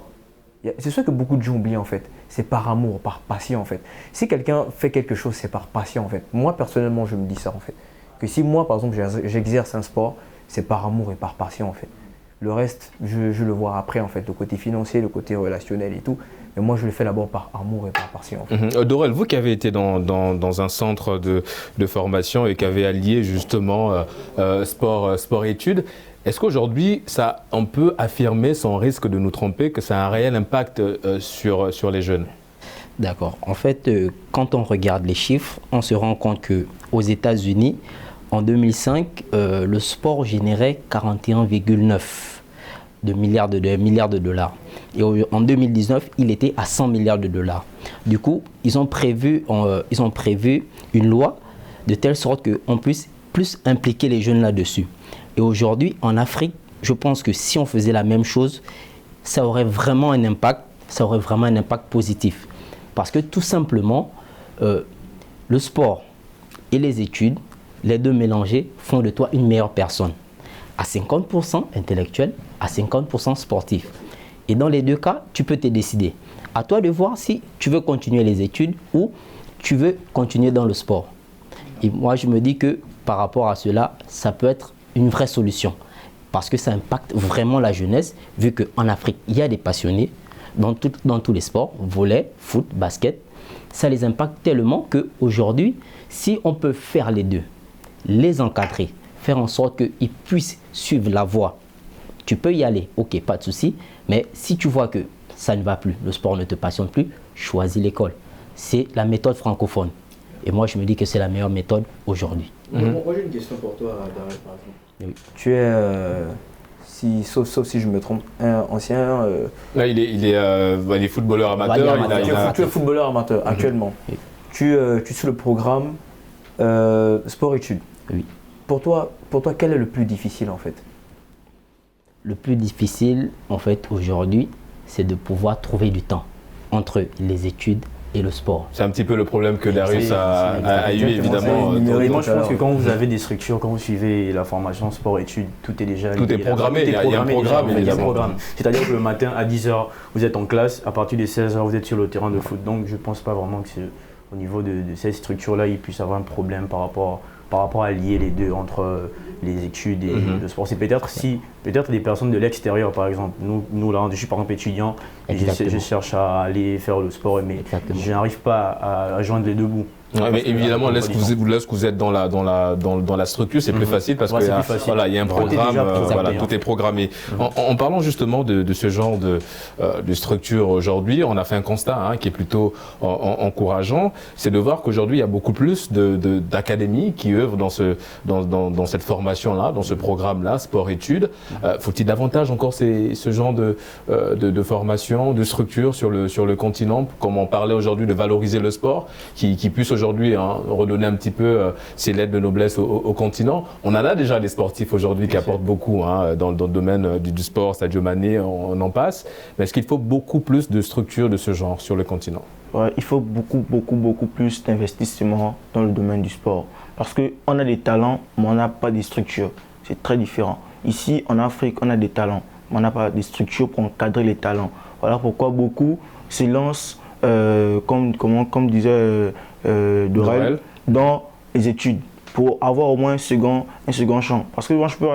C'est ce que beaucoup de gens oublient en fait. C'est par amour, par passion en fait. Si quelqu'un fait quelque chose, c'est par passion en fait. Moi personnellement, je me dis ça en fait. Que si moi, par exemple, j'exerce un sport, c'est par amour et par passion en fait. Le reste, je le vois après en fait, le côté financier, le côté relationnel et tout. Mais moi, je le fais d'abord par amour et par passion. En fait. Dorel, vous qui avez été dans un centre de formation et qui avez allié justement sport et études, est-ce qu'aujourd'hui, on peut affirmer sans risque de nous tromper que ça a un réel impact sur les jeunes ? D'accord. En fait, quand on regarde les chiffres, on se rend compte qu'aux États-Unis, en 2005, le sport générait 41,9 milliards de dollars. Et en 2019, il était à 100 milliards de dollars. Du coup, ils ont prévu une loi de telle sorte qu'on puisse plus impliquer les jeunes là-dessus. Et aujourd'hui, en Afrique, je pense que si on faisait la même chose, ça aurait vraiment un impact positif. Parce que tout simplement, le sport et les études, les deux mélangés, font de toi une meilleure personne. À 50% intellectuel, à 50% sportif. Et dans les deux cas, tu peux te décider. À toi de voir si tu veux continuer les études ou tu veux continuer dans le sport. Et moi, je me dis que par rapport à cela, ça peut être une vraie solution. Parce que ça impacte vraiment la jeunesse, vu qu'en Afrique, il y a des passionnés dans tous les sports, volley, foot, basket. Ça les impacte tellement qu'aujourd'hui, si on peut faire les deux, les encadrer, faire en sorte qu'ils puissent suivre la voie, tu peux y aller, ok, pas de souci, mais si tu vois que ça ne va plus, le sport ne te passionne plus, choisis l'école. C'est la méthode francophone. Et moi, je me dis que c'est la meilleure méthode aujourd'hui. Moi, j'ai une question pour toi, Darrell, par exemple. Oui. Tu es, sauf si je me trompe, un ancien... Là, il est footballeur amateur. Tu es footballeur amateur, actuellement. Oui. Tu suis le programme sport-études. Oui. Pour toi, quel est le plus difficile, en fait? Le plus difficile, en fait, aujourd'hui, c'est de pouvoir trouver du temps entre les études et le sport. C'est un petit peu le problème que Darius a eu, évidemment. Moi, je pense que quand vous avez des structures, quand vous suivez la formation sport-études, tout est déjà... Tout est programmé, il y a un programme, évidemment. C'est-à-dire que le matin, à 10h, vous êtes en classe, à partir de 16h, vous êtes sur le terrain de foot. Donc, je ne pense pas vraiment que au niveau de cette structure-là, il puisse avoir un problème par rapport à lier les deux entre les études et le sport. C'est peut-être des personnes de l'extérieur, par exemple. Nous là, je suis par exemple étudiant et je cherche à aller faire le sport, mais je n'arrive pas à joindre les deux bouts. Ouais, mais évidemment, lorsque vous êtes dans la structure, c'est plus facile parce qu'il y a un programme, tout est programmé. En parlant justement de ce genre de structure aujourd'hui, on a fait un constat qui est plutôt encourageant, c'est de voir qu'aujourd'hui, il y a beaucoup plus d'académies qui œuvrent dans cette formation-là, dans ce programme-là, sport-études. Faut-il davantage encore ce genre de formation, de structure sur le continent, comme on parlait aujourd'hui de valoriser le sport, qui puisse aujourd'hui redonner un petit peu ses lettres de noblesse au continent. On en a déjà des sportifs aujourd'hui qui apportent beaucoup dans le domaine du sport, Sadio Mané, on en passe. Mais est-ce qu'il faut beaucoup plus de structures de ce genre sur le continent? Ouais, il faut beaucoup plus d'investissement dans le domaine du sport. Parce qu'on a des talents, mais on n'a pas de structures. C'est très différent. Ici, en Afrique, on a des talents, mais on n'a pas de structures pour encadrer les talents. Voilà pourquoi beaucoup se lancent, comme disait Dorel, dans les études, pour avoir au moins un second champ. Parce que moi, je peux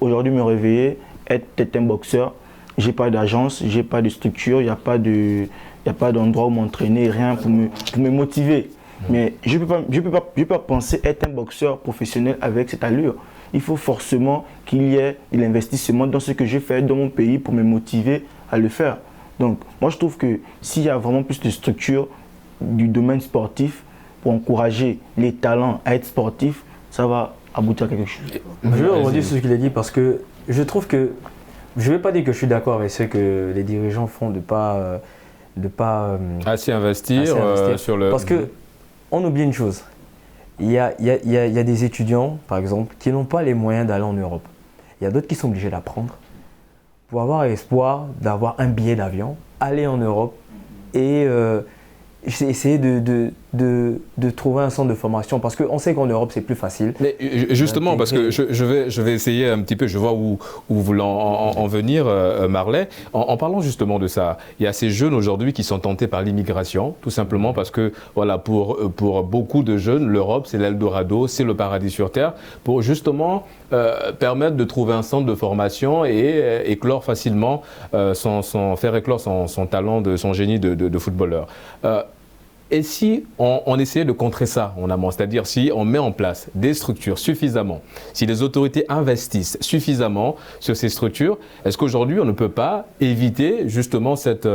aujourd'hui me réveiller, être peut-être un boxeur, j'ai pas d'agence, j'ai pas de structure, il n'y a pas d'endroit où m'entraîner, rien pour me motiver. Mais je peux pas penser être un boxeur professionnel avec cette allure. Il faut forcément qu'il y ait de l'investissement dans ce que je fais dans mon pays pour me motiver à le faire. Donc, moi, je trouve que s'il y a vraiment plus de structure du domaine sportif pour encourager les talents à être sportifs, ça va aboutir à quelque chose. Je vais rebondir sur ce qu'il a dit parce que je trouve que, je ne vais pas dire que je suis d'accord avec ce que les dirigeants font de pas assez investir sur le... Parce qu'on oublie une chose, il y a des étudiants, par exemple, qui n'ont pas les moyens d'aller en Europe. Il y a d'autres qui sont obligés d'apprendre pour avoir espoir d'avoir un billet d'avion, aller en Europe et essayer de trouver un centre de formation parce qu'on sait qu'en Europe c'est plus facile. Mais justement, parce que je vais essayer un petit peu, je vois où vous voulez en venir, Marley. En parlant justement de ça, il y a ces jeunes aujourd'hui qui sont tentés par l'immigration, tout simplement parce que voilà, pour beaucoup de jeunes, l'Europe c'est l'Eldorado, c'est le paradis sur terre, pour justement permettre de trouver un centre de formation et éclore facilement, faire éclore son talent, son génie de footballeur. Et si on essayait de contrer ça en amont, c'est-à-dire si on met en place des structures suffisamment, si les autorités investissent suffisamment sur ces structures, est-ce qu'aujourd'hui on ne peut pas éviter justement cette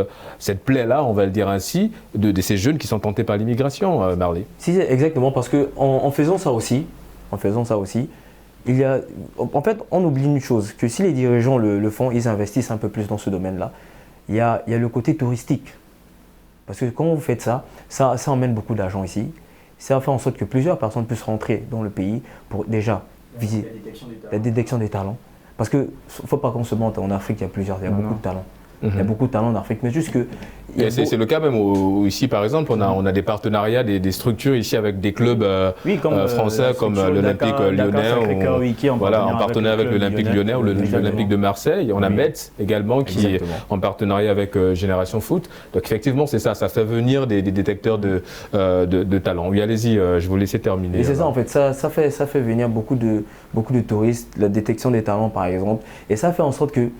plaie-là, on va le dire ainsi, de ces jeunes qui sont tentés par l'immigration, Marley? Si, exactement, parce qu'en faisant ça aussi, en fait, on oublie une chose, que si les dirigeants le font, ils investissent un peu plus dans ce domaine-là, il y a le côté touristique. Parce que quand vous faites ça emmène beaucoup d'argent ici. Ça fait en sorte que plusieurs personnes puissent rentrer dans le pays pour déjà viser la détection des talents. Parce qu'il ne faut pas qu'on se mente, en Afrique, il y a beaucoup de talents. Il y a beaucoup de talents d'Afrique, mais juste que... C'est le cas même ici, par exemple, on a des partenariats, des structures ici avec des clubs français comme l'Olympique Lyonnais, en partenariat avec l'Olympique Lyonnais ou l'Olympique de Marseille. On a Metz également qui est en partenariat avec Génération Foot. Donc effectivement, c'est ça fait venir des détecteurs de talents. Oui, allez-y, je vais vous laisser terminer. Et c'est ça en fait, ça fait venir beaucoup de touristes, la détection des talents par exemple, et ça fait en sorte que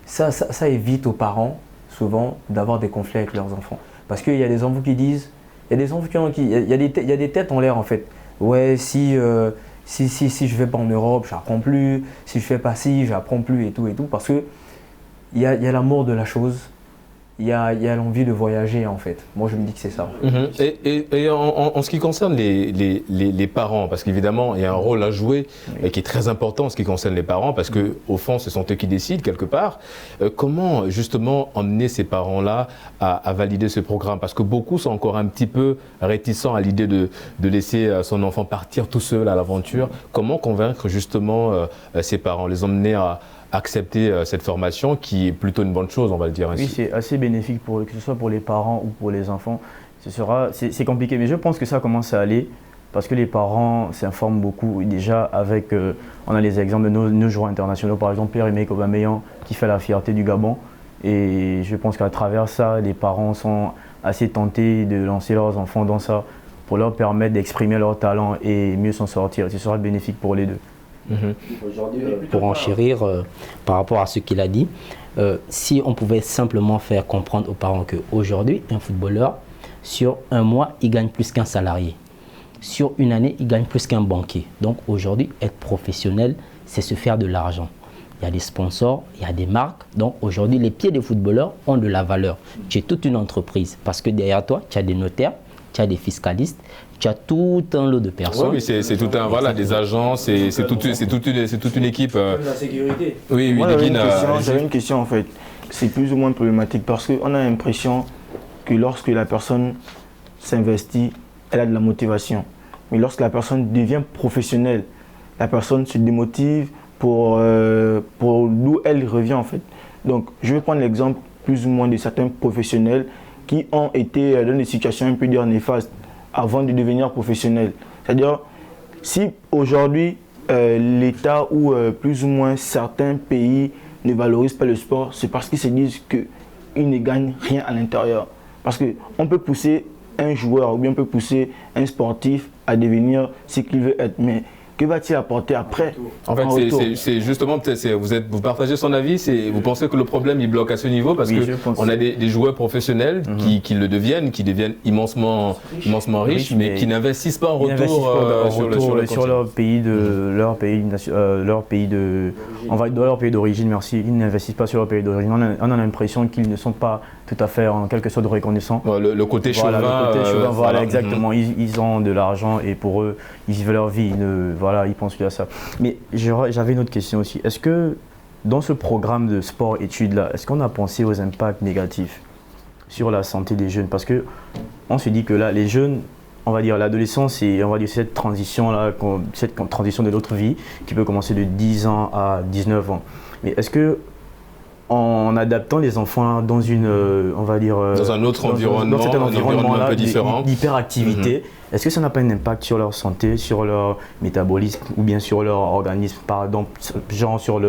ça évite aux parents souvent d'avoir des conflits avec leurs enfants. Parce qu'il y a des enfants qui disent, il y a des têtes en l'air en fait. Ouais, si je vais pas en Europe, j'apprends plus. Si je fais pas ci, j'apprends plus et tout. Parce que il y a l'amour de la chose. Il y a l'envie de voyager en fait. Moi je me dis que c'est ça. Et en ce qui concerne les parents, parce qu'évidemment il y a un rôle à jouer qui est très important en ce qui concerne les parents, parce qu'au fond ce sont eux qui décident quelque part. Comment justement emmener ces parents-là à valider ce programme? Parce que beaucoup sont encore un petit peu réticents à l'idée de laisser son enfant partir tout seul à l'aventure. Comment convaincre justement ces parents, les emmener à accepter cette formation qui est plutôt une bonne chose, on va le dire ainsi. Oui, c'est assez bénéfique que ce soit pour les parents ou pour les enfants. C'est compliqué, mais je pense que ça commence à aller parce que les parents s'informent beaucoup. Déjà, avec, on a les exemples de nos joueurs internationaux, par exemple Pierre-Emerick Aubameyang qui fait la fierté du Gabon. Et je pense qu'à travers ça, les parents sont assez tentés de lancer leurs enfants dans ça pour leur permettre d'exprimer leur talent et mieux s'en sortir. Ce sera bénéfique pour les deux. Aujourd'hui, pour enchérir par rapport à ce qu'il a dit, si on pouvait simplement faire comprendre aux parents qu'aujourd'hui, un footballeur, sur un mois, il gagne plus qu'un salarié. Sur une année, il gagne plus qu'un banquier. Donc aujourd'hui, être professionnel, c'est se faire de l'argent. Il y a des sponsors, il y a des marques. Donc aujourd'hui, les pieds des footballeurs ont de la valeur. Tu es toute une entreprise parce que derrière toi, tu as des notaires, tu as des fiscalistes, tu as tout un lot de personnes. Oui, c'est tout un, des agents, c'est toute une équipe. La sécurité. Oui, moi, j'avais une question en fait. C'est plus ou moins problématique parce qu'on a l'impression que lorsque la personne s'investit, elle a de la motivation. Mais lorsque la personne devient professionnelle, la personne se démotive pour d'où elle revient en fait. Donc, je vais prendre l'exemple plus ou moins de certains professionnels qui ont été dans des situations un peu néfastes avant de devenir professionnels. C'est-à-dire, si aujourd'hui l'État ou plus ou moins certains pays ne valorisent pas le sport, c'est parce qu'ils se disent qu'ils ne gagnent rien à l'intérieur. Parce qu'on peut pousser un joueur ou bien on peut pousser un sportif à devenir ce qu'il veut être. Mais que va-t-il apporter après? En fait, c'est justement, vous partagez son avis, vous pensez que le problème il bloque à ce niveau parce qu'on a des joueurs professionnels qui deviennent immensement riches, mais qui n'investissent pas en retour sur leur pays d'origine, merci. Ils n'investissent pas sur leur pays d'origine. On a l'impression qu'ils ne sont pas tout à fait en quelque sorte reconnaissants. Le côté chauvin. Voilà, exactement. Ils ont de l'argent et pour eux, ils vivent leur vie. Ils pensent à ça. Mais j'avais une autre question aussi. Est-ce que dans ce programme de sport-études-là, est-ce qu'on a pensé aux impacts négatifs sur la santé des jeunes? Parce qu'on se dit que là, les jeunes, on va dire l'adolescence, c'est cette transition-là, cette transition de notre vie qui peut commencer de 10 ans à 19 ans. Mais est-ce que en adaptant les enfants dans dans un autre environnement un peu différent, d'hyperactivité, est-ce que ça n'a pas un impact sur leur santé, sur leur métabolisme ou bien sur leur organisme, par exemple, genre sur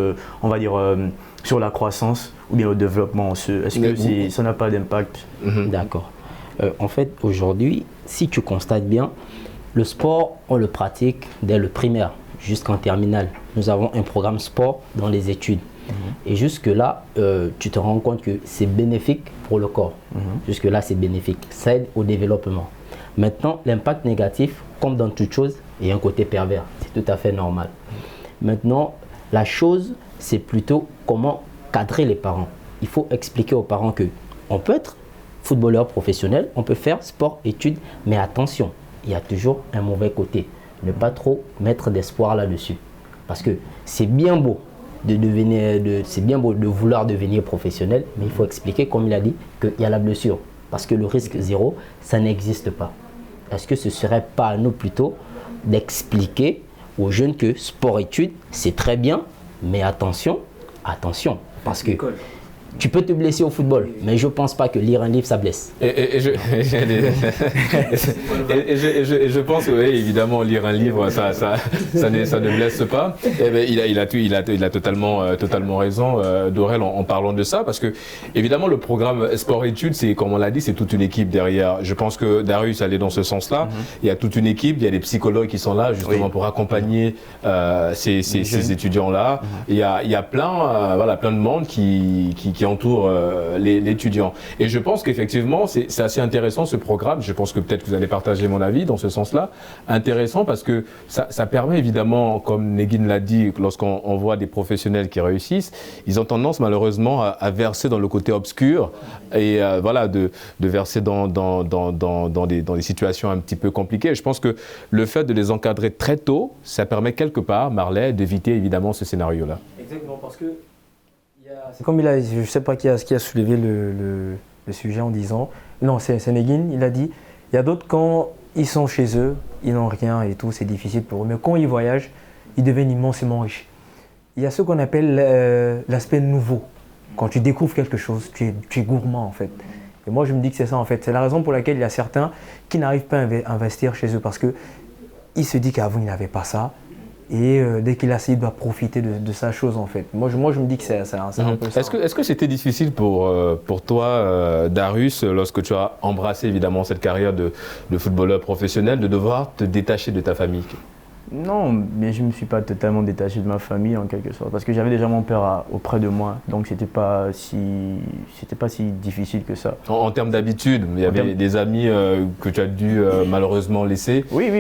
sur la croissance ou bien le développement osseux? Est-ce que ça n'a pas d'impact? D'accord. En fait, aujourd'hui, si tu constates bien, le sport, on le pratique dès le primaire jusqu'en terminale. Nous avons un programme sport dans les études. Et jusque-là, tu te rends compte que c'est bénéfique pour le corps. Jusque-là, c'est bénéfique. Ça aide au développement. Maintenant, l'impact négatif, comme dans toute chose, il y a un côté pervers. C'est tout à fait normal. Maintenant, la chose, c'est plutôt comment cadrer les parents. Il faut expliquer aux parents qu'on peut être footballeur professionnel, on peut faire sport, études, mais attention, il y a toujours un mauvais côté. Ne pas trop mettre d'espoir là-dessus. Parce que c'est bien beau de vouloir devenir professionnel, mais il faut expliquer, comme il a dit, qu'il y a la blessure. Parce que le risque zéro, ça n'existe pas. Est-ce que ce ne serait pas à nous plutôt d'expliquer aux jeunes que sport-études, c'est très bien, mais attention, parce que Tu peux te blesser au football, mais je ne pense pas que lire un livre, ça blesse. Et je pense que, oui, évidemment, lire un livre, ça ne blesse pas. Eh bien, il a totalement raison, Dorel, en parlant de ça, parce que, évidemment, le programme sport-études, c'est, comme on l'a dit, c'est toute une équipe derrière. Je pense que Darius allait dans ce sens-là. Il y a toute une équipe, il y a des psychologues qui sont là, justement, pour accompagner ces étudiants-là. Il y a plein de monde qui entoure l'étudiant. Et je pense qu'effectivement, c'est assez intéressant ce programme. Je pense que peut-être que vous allez partager mon avis dans ce sens-là. Intéressant parce que ça permet évidemment, comme Negin l'a dit, lorsqu'on voit des professionnels qui réussissent, ils ont tendance malheureusement à verser dans le côté obscur et de verser dans des situations un petit peu compliquées. Je pense que le fait de les encadrer très tôt, ça permet quelque part, Marley, d'éviter évidemment ce scénario-là. Exactement, parce que c'est comme je ne sais pas qui a soulevé le sujet en disant, non, c'est Negin, il a dit, il y a d'autres quand ils sont chez eux, ils n'ont rien et tout, c'est difficile pour eux, mais quand ils voyagent, ils deviennent immensément riches. Il y a ce qu'on appelle l'aspect nouveau. Quand tu découvres quelque chose, tu es gourmand en fait. Et moi je me dis que c'est ça en fait, c'est la raison pour laquelle il y a certains qui n'arrivent pas à investir chez eux parce qu'ils se disent qu'avant ils n'avaient pas ça. Et dès qu'il a essayé, il doit profiter de sa chose en fait. Moi je me dis que c'est un peu ça. Est-ce que c'était difficile pour toi, Darius, lorsque tu as embrassé évidemment cette carrière de footballeur professionnel, de devoir te détacher de ta famille? Non, mais je ne me suis pas totalement détaché de ma famille en quelque sorte, parce que j'avais déjà mon père auprès de moi, donc c'était pas si difficile que ça. En termes d'habitude, il y avait des amis que tu as dû malheureusement laisser. Oui.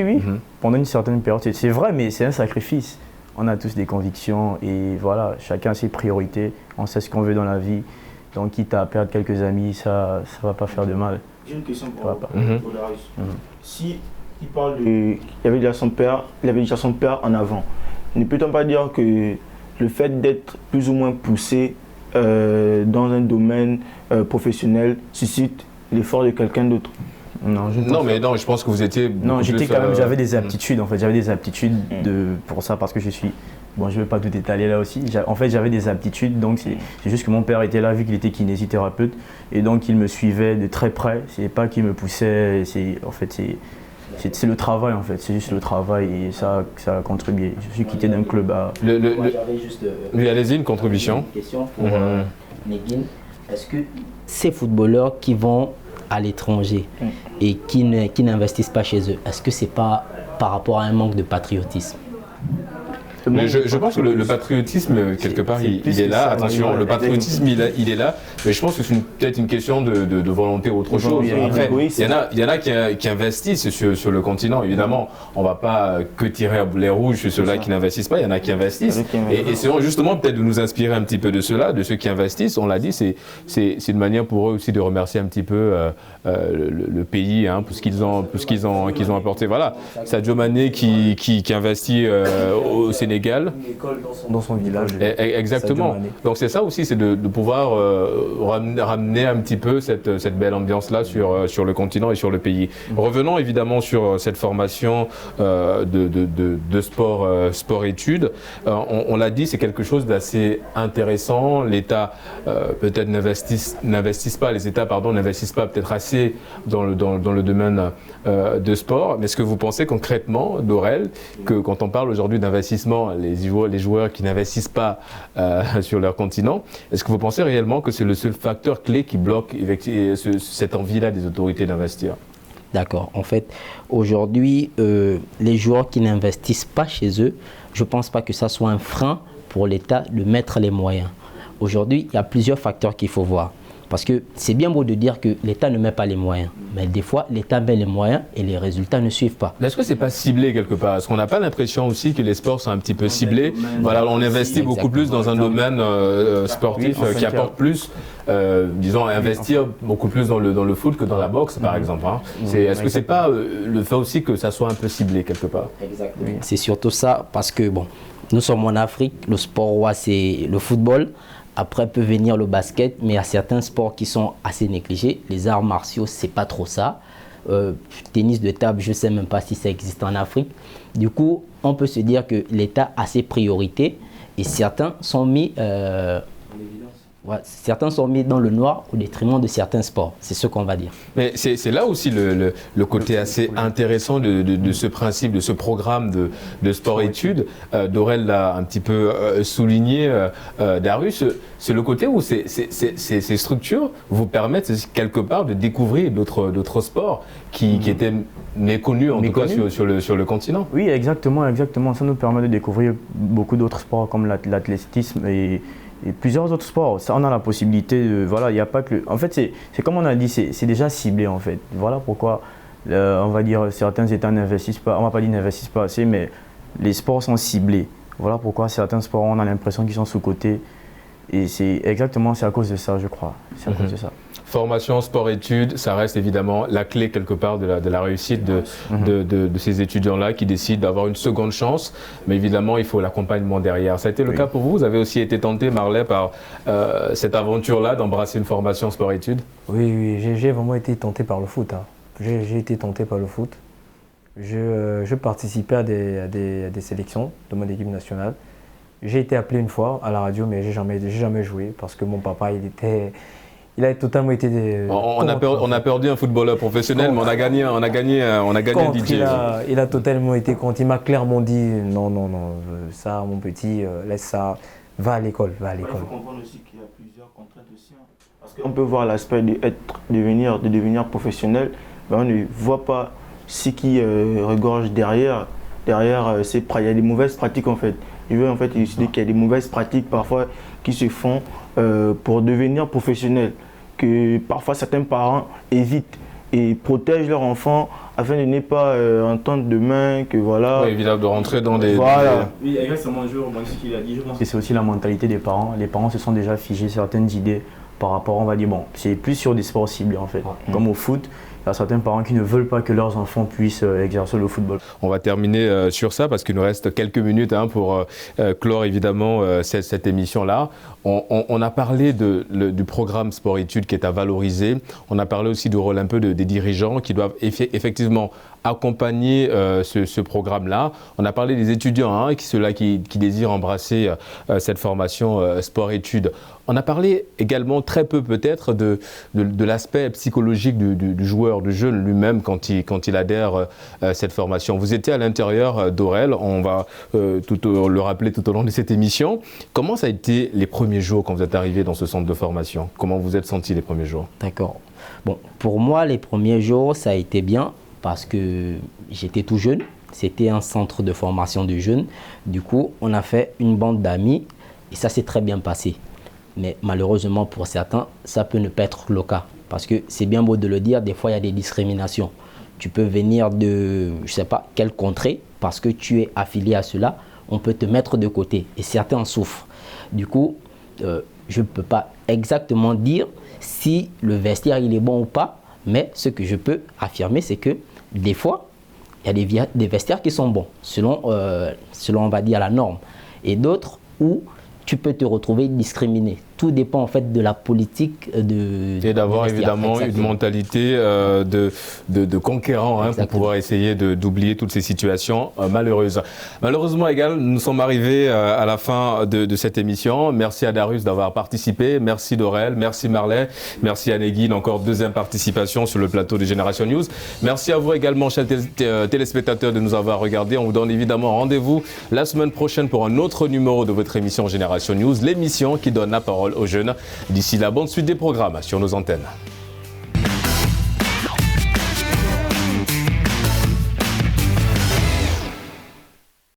Pendant une certaine période, c'est vrai, mais c'est un sacrifice. On a tous des convictions et voilà, chacun a ses priorités, on sait ce qu'on veut dans la vie, donc quitte à perdre quelques amis, ça va pas faire de mal. J'ai une question pour Darius. Si il parle il avait déjà son père en avant. Ne peut-on pas dire que le fait d'être plus ou moins poussé dans un domaine professionnel suscite l'effort de quelqu'un d'autre? Je pense que vous étiez. Non, j'avais des aptitudes en fait, pour ça parce que je suis. Bon, je ne vais pas tout étaler là aussi. En fait, j'avais des aptitudes, donc c'est juste que mon père était là vu qu'il était kinésithérapeute et donc il me suivait de très près. C'est pas qu'il me poussait, c'est le travail en fait, c'est juste le travail et ça a contribué. Je suis quitté d'un club à... Moi j'avais juste allez-y, une contribution. Une question pour Negin. Est-ce que ces footballeurs qui vont à l'étranger et qui n'investissent pas chez eux, est-ce que c'est pas par rapport à un manque de patriotisme? Mais je pense que le patriotisme, quelque part, il est là. Attention, le patriotisme, il est là. Mais je pense que c'est peut-être une question de volonté ou autre chose. Après, il y en a qui investissent sur le continent. Évidemment, on ne va pas que tirer à boulet rouge sur ceux-là qui n'investissent pas. Il y en a qui investissent. Et c'est justement peut-être de nous inspirer un petit peu de ceux-là, de ceux qui investissent. On l'a dit, c'est une manière pour eux aussi de remercier un petit peu le pays pour ce qu'ils ont apporté. Voilà, Sadio Mané qui investit au Sénégal. Une école dans son village. Exactement. Donc c'est ça aussi, c'est de pouvoir ramener un petit peu cette belle ambiance-là sur le continent et sur le pays. Revenons évidemment sur cette formation de sport-études. On l'a dit, c'est quelque chose d'assez intéressant. L'État peut-être n'investissent pas peut-être assez dans le domaine de sport. Mais est-ce que vous pensez concrètement, Dorel, que quand on parle aujourd'hui d'investissement, les joueurs qui n'investissent pas sur leur continent, est-ce que vous pensez réellement que c'est le seul facteur clé qui bloque cette envie-là des autorités d'investir? D'accord. En fait, aujourd'hui, les joueurs qui n'investissent pas chez eux, je ne pense pas que ça soit un frein pour l'État de mettre les moyens. Aujourd'hui, il y a plusieurs facteurs qu'il faut voir. Parce que c'est bien beau de dire que l'État ne met pas les moyens, mais des fois l'État met les moyens et les résultats ne suivent pas. Est-ce que c'est pas ciblé quelque part? Est-ce qu'on n'a pas l'impression aussi que les sports sont un petit peu ciblés? Voilà, on investit beaucoup plus dans un domaine sportif qui apporte plus, disons, investir beaucoup plus dans le foot que dans la boxe par exemple. Est-ce que c'est pas le fait aussi que ça soit un peu ciblé quelque part? Exactement. C'est surtout ça parce que bon, nous sommes en Afrique, le sport roi c'est le football. Après peut venir le basket, mais il y a certains sports qui sont assez négligés. Les arts martiaux, c'est pas trop ça. Tennis de table, je ne sais même pas si ça existe en Afrique. Du coup, on peut se dire que l'État a ses priorités et certains sont mis Ouais, certains sont mis dans le noir au détriment de certains sports, c'est ce qu'on va dire. Mais c'est là aussi le côté assez intéressant de ce principe, de ce programme de sport-études. Dorel l'a un petit peu souligné, Darius, c'est le côté où ces structures vous permettent quelque part de découvrir d'autres sports qui étaient méconnus, en tout cas sur le continent. Oui, exactement. Ça nous permet de découvrir beaucoup d'autres sports comme l'athlétisme et plusieurs autres sports. Ça, on a la possibilité de... Voilà, il n'y a pas que... En fait, c'est comme on a dit, c'est déjà ciblé en fait. Voilà pourquoi, on va dire, certains États n'investissent pas, on ne va pas dire n'investissent pas assez, mais les sports sont ciblés. Voilà pourquoi certains sports, on a l'impression qu'ils sont sous-cotés. Et c'est à cause de ça, je crois. C'est à cause de ça. Formation, sport-études, ça reste évidemment la clé quelque part de la réussite de ces étudiants-là qui décident d'avoir une seconde chance. Mais évidemment, il faut l'accompagnement derrière. Ça a été le cas pour vous? Vous avez aussi été tenté, Marley, par cette aventure-là d'embrasser une formation sport-études? Oui, j'ai vraiment été tenté par le foot. Hein. J'ai été tenté par le foot. Je participais à des sélections de mon équipe nationale. J'ai été appelé une fois à la radio, mais j'ai jamais joué parce que mon papa, il a totalement été... On a perdu un footballeur professionnel, mais on a gagné un DJ. Il a totalement été contre. Il m'a clairement dit non, ça, mon petit, laisse ça, va à l'école. Il faut comprendre aussi qu'il y a plusieurs contraintes aussi. Hein. Parce qu'on peut voir l'aspect de devenir professionnel, mais on ne voit pas ce qui regorge derrière. Derrière, il y a des mauvaises pratiques en fait. Je veux en fait élucider qu'il y a des mauvaises pratiques parfois qui se font pour devenir professionnel, que parfois certains parents évitent et protègent leurs enfants afin de ne pas entendre demain que voilà... Oui, évidemment, de rentrer dans des... Voilà. Oui, exactement, ce qu'il a dit, je pense que c'est aussi la mentalité des parents. Les parents se sont déjà figés certaines idées par rapport, on va dire, bon, c'est plus sur des sports ciblés en fait, comme au foot. Il y a certains parents qui ne veulent pas que leurs enfants puissent exercer le football. On va terminer sur ça parce qu'il nous reste quelques minutes pour clore évidemment cette émission-là. On a parlé du programme sport-études qui est à valoriser. On a parlé aussi du rôle un peu des dirigeants qui doivent effectivement accompagner ce programme-là. On a parlé des étudiants, ceux-là qui désirent embrasser cette formation sport-études. On a parlé également très peu peut-être de l'aspect psychologique du joueur, du jeune lui-même quand il adhère à cette formation. Vous étiez à l'intérieur d'Orel, on va le rappeler tout au long de cette émission. Comment ça a été les premiers jours quand vous êtes arrivé dans ce centre de formation? Comment vous êtes senti les premiers jours? D'accord. Bon, pour moi, les premiers jours, ça a été bien parce que j'étais tout jeune. C'était un centre de formation de jeunes. Du coup, on a fait une bande d'amis et ça s'est très bien passé. Mais malheureusement, pour certains, ça peut ne pas être le cas. Parce que c'est bien beau de le dire, des fois, il y a des discriminations. Tu peux venir de, je ne sais pas, quelle contrée, parce que tu es affilié à cela, on peut te mettre de côté. Et certains en souffrent. Du coup, je ne peux pas exactement dire si le vestiaire il est bon ou pas, mais ce que je peux affirmer, c'est que des fois, il y a des vestiaires qui sont bons, selon on va dire, la norme. Et d'autres où tu peux te retrouver discriminé. Tout dépend en fait de la politique et d'avoir évidemment une mentalité de conquérant pour pouvoir essayer d'oublier toutes ces situations malheureuses. Malheureusement également, nous sommes arrivés à la fin de cette émission. Merci à Darius d'avoir participé. Merci Dorel, merci Marley, merci à Negin, encore deuxième participation sur le plateau de Génération News. Merci à vous également, chers téléspectateurs, de nous avoir regardés. On vous donne évidemment rendez-vous la semaine prochaine pour un autre numéro de votre émission Génération News, l'émission qui donne la parole aux jeunes. D'ici là, bonne suite des programmes sur nos antennes.